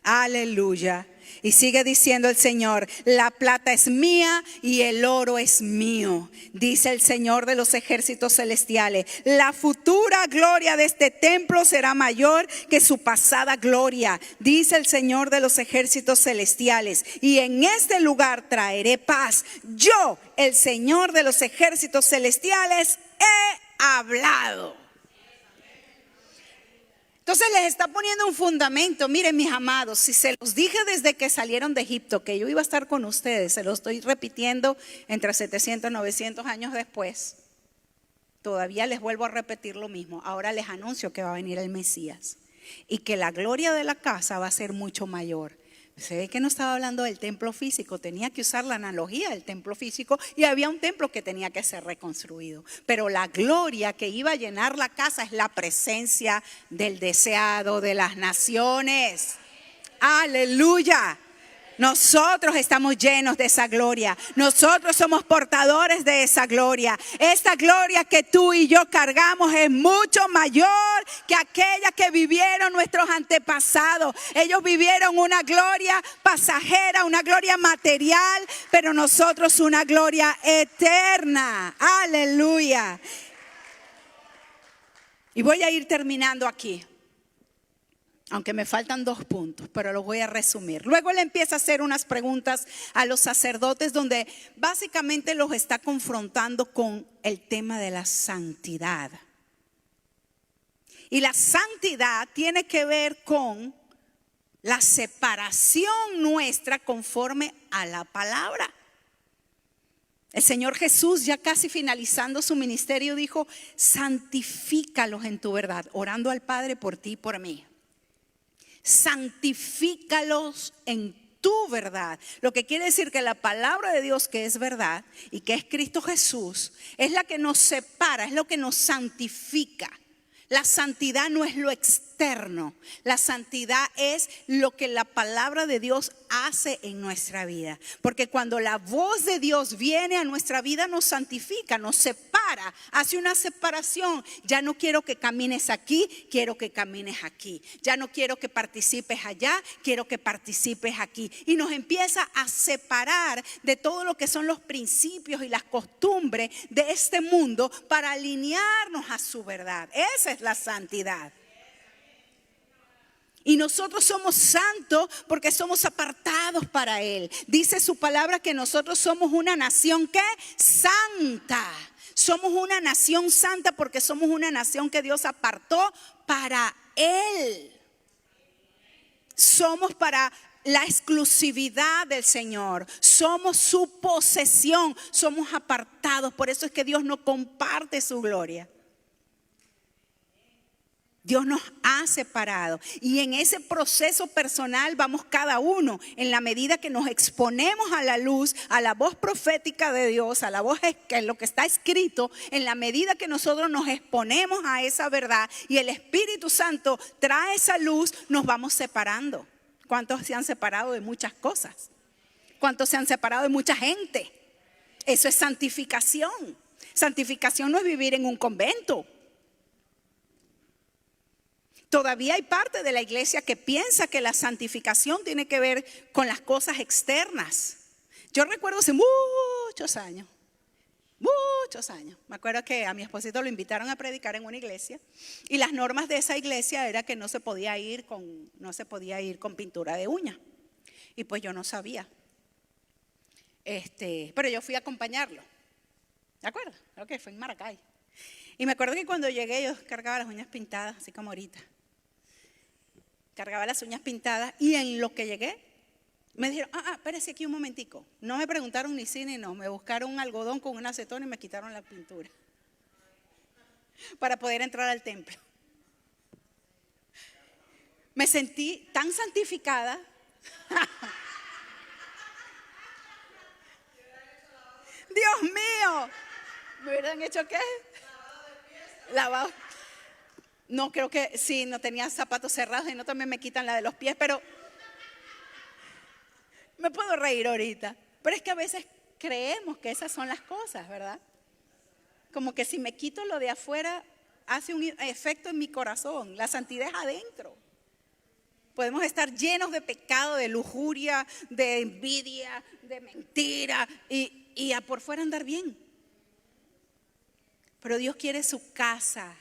Aleluya. Y sigue diciendo el Señor: la plata es mía y el oro es mío, dice el Señor de los ejércitos celestiales. La futura gloria de este templo será mayor que su pasada gloria, dice el Señor de los ejércitos celestiales. Y en este lugar traeré paz. Yo, el Señor de los ejércitos celestiales, he hablado. Entonces les está poniendo un fundamento. Miren, mis amados, si se los dije desde que salieron de Egipto que yo iba a estar con ustedes, se lo estoy repitiendo entre 700 y 900 años después. Todavía les vuelvo a repetir lo mismo. Ahora les anuncio que va a venir el Mesías y que la gloria de la casa va a ser mucho mayor. Se ve que no estaba hablando del templo físico, tenía que usar la analogía del templo físico y había un templo que tenía que ser reconstruido. Pero la gloria que iba a llenar la casa es la presencia del deseado de las naciones. Aleluya. Nosotros estamos llenos de esa gloria. Nosotros somos portadores de esa gloria. Esta gloria que tú y yo cargamos es mucho mayor que aquella que vivieron nuestros antepasados. Ellos vivieron una gloria pasajera, una gloria material, pero nosotros una gloria eterna. Aleluya. Y voy a ir terminando aquí. Aunque me faltan 2 puntos, pero los voy a resumir. Luego él empieza a hacer unas preguntas a los sacerdotes donde básicamente los está confrontando con el tema de la santidad. Y la santidad tiene que ver con la separación nuestra conforme a la palabra. El Señor Jesús, ya casi finalizando su ministerio, dijo: santifícalos en tu verdad, orando al Padre por ti y por mí. Santifícalos en tu verdad. Lo que quiere decir que la palabra de Dios, que es verdad y que es Cristo Jesús, es la que nos separa, es lo que nos santifica. La santidad no es lo externo, la santidad es lo que la palabra de Dios hace en nuestra vida. Porque cuando la voz de Dios viene a nuestra vida, nos santifica, nos separa, hace una separación. Ya no quiero que camines aquí, quiero que camines aquí. Ya no quiero que participes allá, quiero que participes aquí. Y nos empieza a separar de todo lo que son los principios y las costumbres de este mundo para alinearnos a su verdad. Esa es la santidad. Y nosotros somos santos porque somos apartados para Él. Dice su palabra que nosotros somos una nación que santa. Somos una nación santa porque somos una nación que Dios apartó para Él. Somos para la exclusividad del Señor. Somos su posesión. Somos apartados. Por eso es que Dios no comparte su gloria. Dios nos ha separado y en ese proceso personal vamos cada uno en la medida que nos exponemos a la luz, a la voz profética de Dios, a la voz que lo que está escrito, en la medida que nosotros nos exponemos a esa verdad y el Espíritu Santo trae esa luz, nos vamos separando. ¿Cuántos se han separado de muchas cosas? ¿Cuántos se han separado de mucha gente? Eso es santificación. Santificación no es vivir en un convento. Todavía hay parte de la iglesia que piensa que la santificación tiene que ver con las cosas externas. Yo recuerdo hace muchos años, me acuerdo que a mi esposito lo invitaron a predicar en una iglesia y las normas de esa iglesia era que no se podía ir con pintura de uña. Y pues yo no sabía. Pero yo fui a acompañarlo. ¿De acuerdo? Creo que fue en Maracay. Y me acuerdo que cuando llegué yo cargaba las uñas pintadas, así como ahorita. Cargaba las uñas pintadas y en lo que llegué me dijeron, espérese aquí un momentico. No me preguntaron ni sí ni no, me buscaron un algodón con un acetón y me quitaron la pintura para poder entrar al templo. Me sentí tan santificada. Dios mío, ¿me hubieran hecho qué? Lavado. No, creo que sí, no tenía zapatos cerrados y no también me quitan la de los pies, pero me puedo reír ahorita. Pero es que a veces creemos que esas son las cosas, ¿verdad? Como que si me quito lo de afuera, hace un efecto en mi corazón. La santidad es adentro. Podemos estar llenos de pecado, de lujuria, de envidia, de mentira y a por fuera andar bien. Pero Dios quiere su casa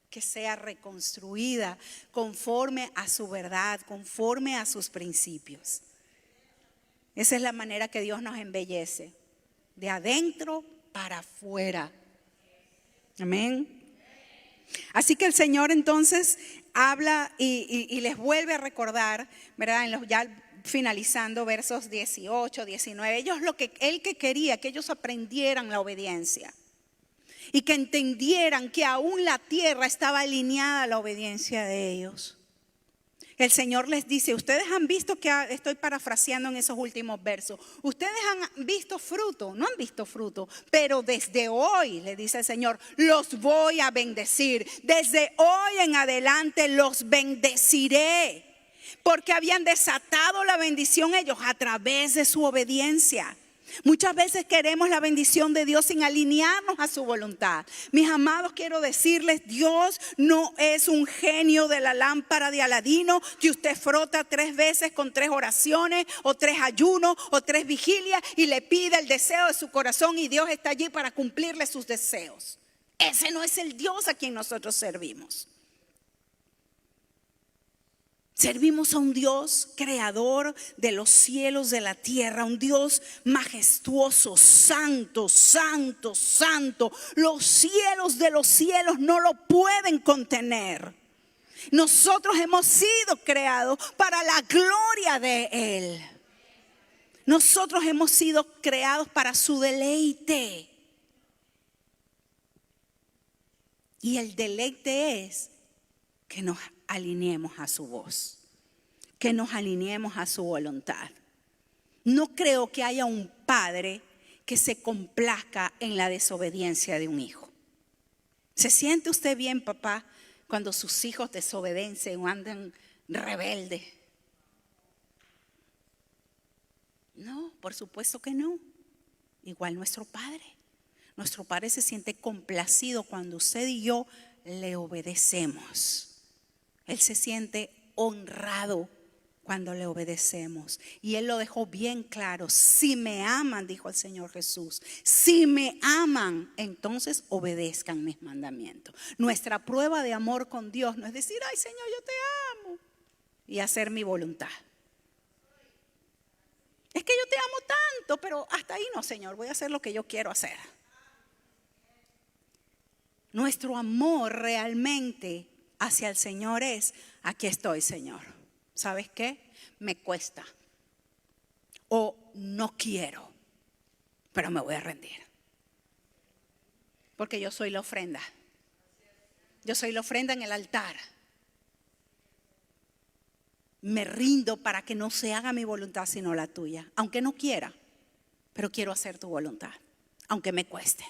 que sea reconstruida conforme a su verdad, conforme a sus principios. Esa es la manera que Dios nos embellece, de adentro para afuera. Amén. Así que el Señor entonces habla y les vuelve a recordar, ¿verdad? Ya finalizando versos 18, 19, Él que quería que ellos aprendieran la obediencia y que entendieran que aún la tierra estaba alineada a la obediencia de ellos. El Señor les dice, ustedes han visto que estoy parafraseando en esos últimos versos. Ustedes han visto fruto, no han visto fruto, pero desde hoy, le dice el Señor, los voy a bendecir. Desde hoy en adelante los bendeciré, porque habían desatado la bendición ellos a través de su obediencia. Muchas veces queremos la bendición de Dios sin alinearnos a su voluntad. Mis amados, quiero decirles, Dios no es un genio de la lámpara de Aladino que usted frota 3 veces con 3 oraciones o 3 ayunos o 3 vigilias y le pide el deseo de su corazón y Dios está allí para cumplirle sus deseos. Ese no es el Dios a quien nosotros servimos. Servimos a un Dios creador de los cielos, de la tierra, un Dios majestuoso, santo, santo, santo. Los cielos de los cielos no lo pueden contener. Nosotros hemos sido creados para la gloria de Él. Nosotros hemos sido creados para su deleite. Y el deleite es que nos alineemos a su voz, que nos alineemos a su voluntad. No creo que haya un padre que se complazca en la desobediencia de un hijo. ¿Se siente usted bien, papá, cuando sus hijos desobedecen o andan rebeldes? No, por supuesto que no. Igual nuestro padre. Nuestro padre se siente complacido cuando usted y yo le obedecemos. Él se siente honrado cuando le obedecemos. Y Él lo dejó bien claro. Si me aman, dijo el Señor Jesús, si me aman, entonces obedezcan mis mandamientos. Nuestra prueba de amor con Dios no es decir, ay Señor, yo te amo, y hacer mi voluntad. Es que yo te amo tanto, pero hasta ahí no, Señor, voy a hacer lo que yo quiero hacer. Nuestro amor realmente hacia el Señor es, aquí estoy, Señor. ¿Sabes qué? Me cuesta. O no quiero, pero me voy a rendir. Porque yo soy la ofrenda. Yo soy la ofrenda en el altar. Me rindo para que no se haga mi voluntad sino la tuya. Aunque no quiera, pero quiero hacer tu voluntad, aunque me cueste.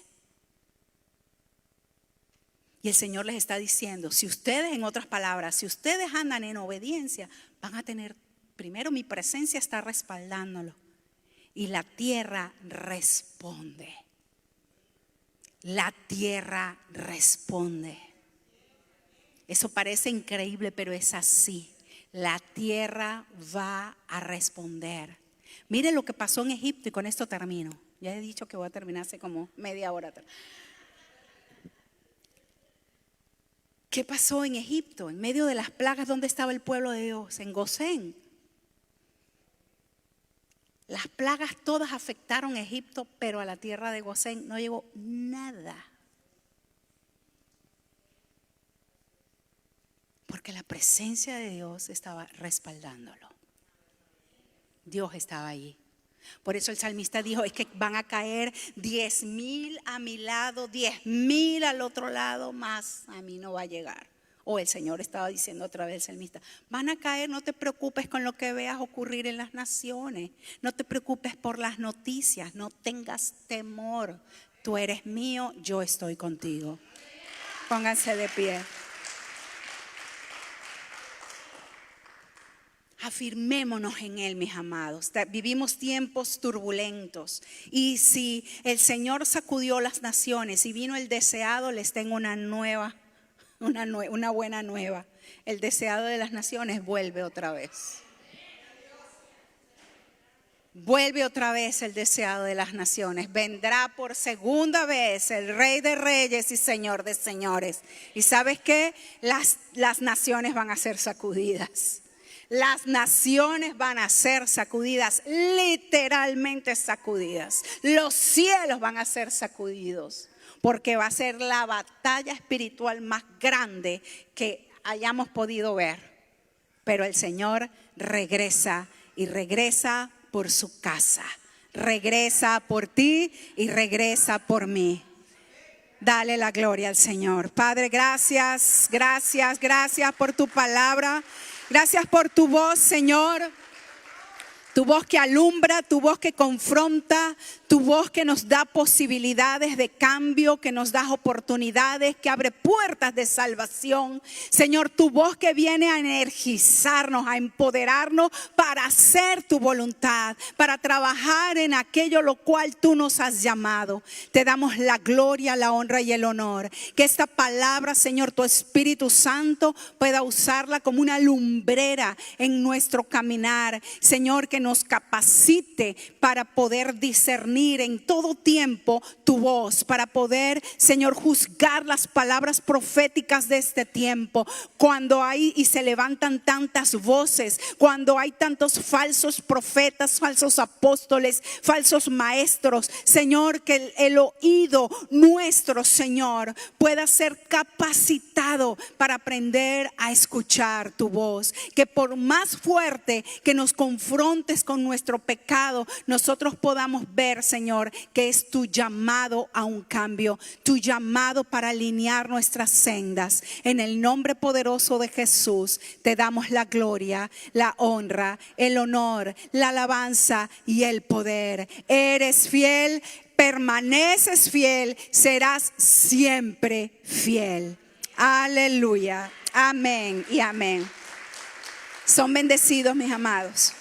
Y el Señor les está diciendo, si ustedes, en otras palabras, si ustedes andan en obediencia, van a tener, primero mi presencia está respaldándolo. Y la tierra responde. La tierra responde. Eso parece increíble, pero es así. La tierra va a responder. Miren lo que pasó en Egipto y con esto termino. Ya he dicho que voy a terminar hace como media hora. ¿Qué pasó en Egipto? En medio de las plagas, ¿dónde estaba el pueblo de Dios? En Gosén. Las plagas todas afectaron a Egipto, pero a la tierra de Gosén no llegó nada. Porque la presencia de Dios estaba respaldándolo. Dios estaba allí. Por eso el salmista dijo, es que van a caer 10,000 a mi lado, 10,000 al otro lado, más a mí no va a llegar. O el Señor estaba diciendo otra vez el salmista, van a caer, no te preocupes con lo que veas ocurrir en las naciones. No te preocupes por las noticias, no tengas temor. Tú eres mío, yo estoy contigo. Pónganse de pie. Afirmémonos en Él, mis amados. Vivimos tiempos turbulentos. Y si el Señor sacudió las naciones y vino el deseado, les tengo una buena nueva. El deseado de las naciones vuelve otra vez. Vuelve otra vez el deseado de las naciones. Vendrá por segunda vez el Rey de Reyes y Señor de Señores. ¿Y sabes qué? Las naciones van a ser sacudidas. Las naciones van a ser sacudidas, literalmente sacudidas. Los cielos van a ser sacudidos, porque va a ser la batalla espiritual más grande que hayamos podido ver. Pero el Señor regresa y regresa por su casa. Regresa por ti y regresa por mí. Dale la gloria al Señor. Padre, gracias, gracias, gracias por tu palabra. Gracias por tu voz, Señor. Tu voz que alumbra, tu voz que confronta, tu voz que nos da posibilidades de cambio, que nos da oportunidades, que abre puertas de salvación. Señor, tu voz que viene a energizarnos, a empoderarnos para hacer tu voluntad, para trabajar en aquello lo cual tú nos has llamado. Te damos la gloria, la honra y el honor. Que esta palabra, Señor, tu Espíritu Santo pueda usarla como una lumbrera en nuestro caminar. Señor, que nos capacite para poder discernir en todo tiempo tu voz, para poder, Señor, juzgar las palabras proféticas de este tiempo. Cuando hay y se levantan tantas voces, cuando hay tantos falsos profetas, falsos apóstoles, falsos maestros, Señor, que el oído nuestro, Señor, pueda ser capacitado para aprender a escuchar tu voz. Que por más fuerte que nos confrontes con nuestro pecado, nosotros podamos ver, Señor, que es tu llamado a un cambio, tu llamado para alinear nuestras sendas. En el nombre poderoso de Jesús te damos la gloria, la honra, el honor, la alabanza y el poder. Eres fiel, permaneces fiel, serás siempre fiel. Aleluya. Amén y amén. Son bendecidos, mis amados.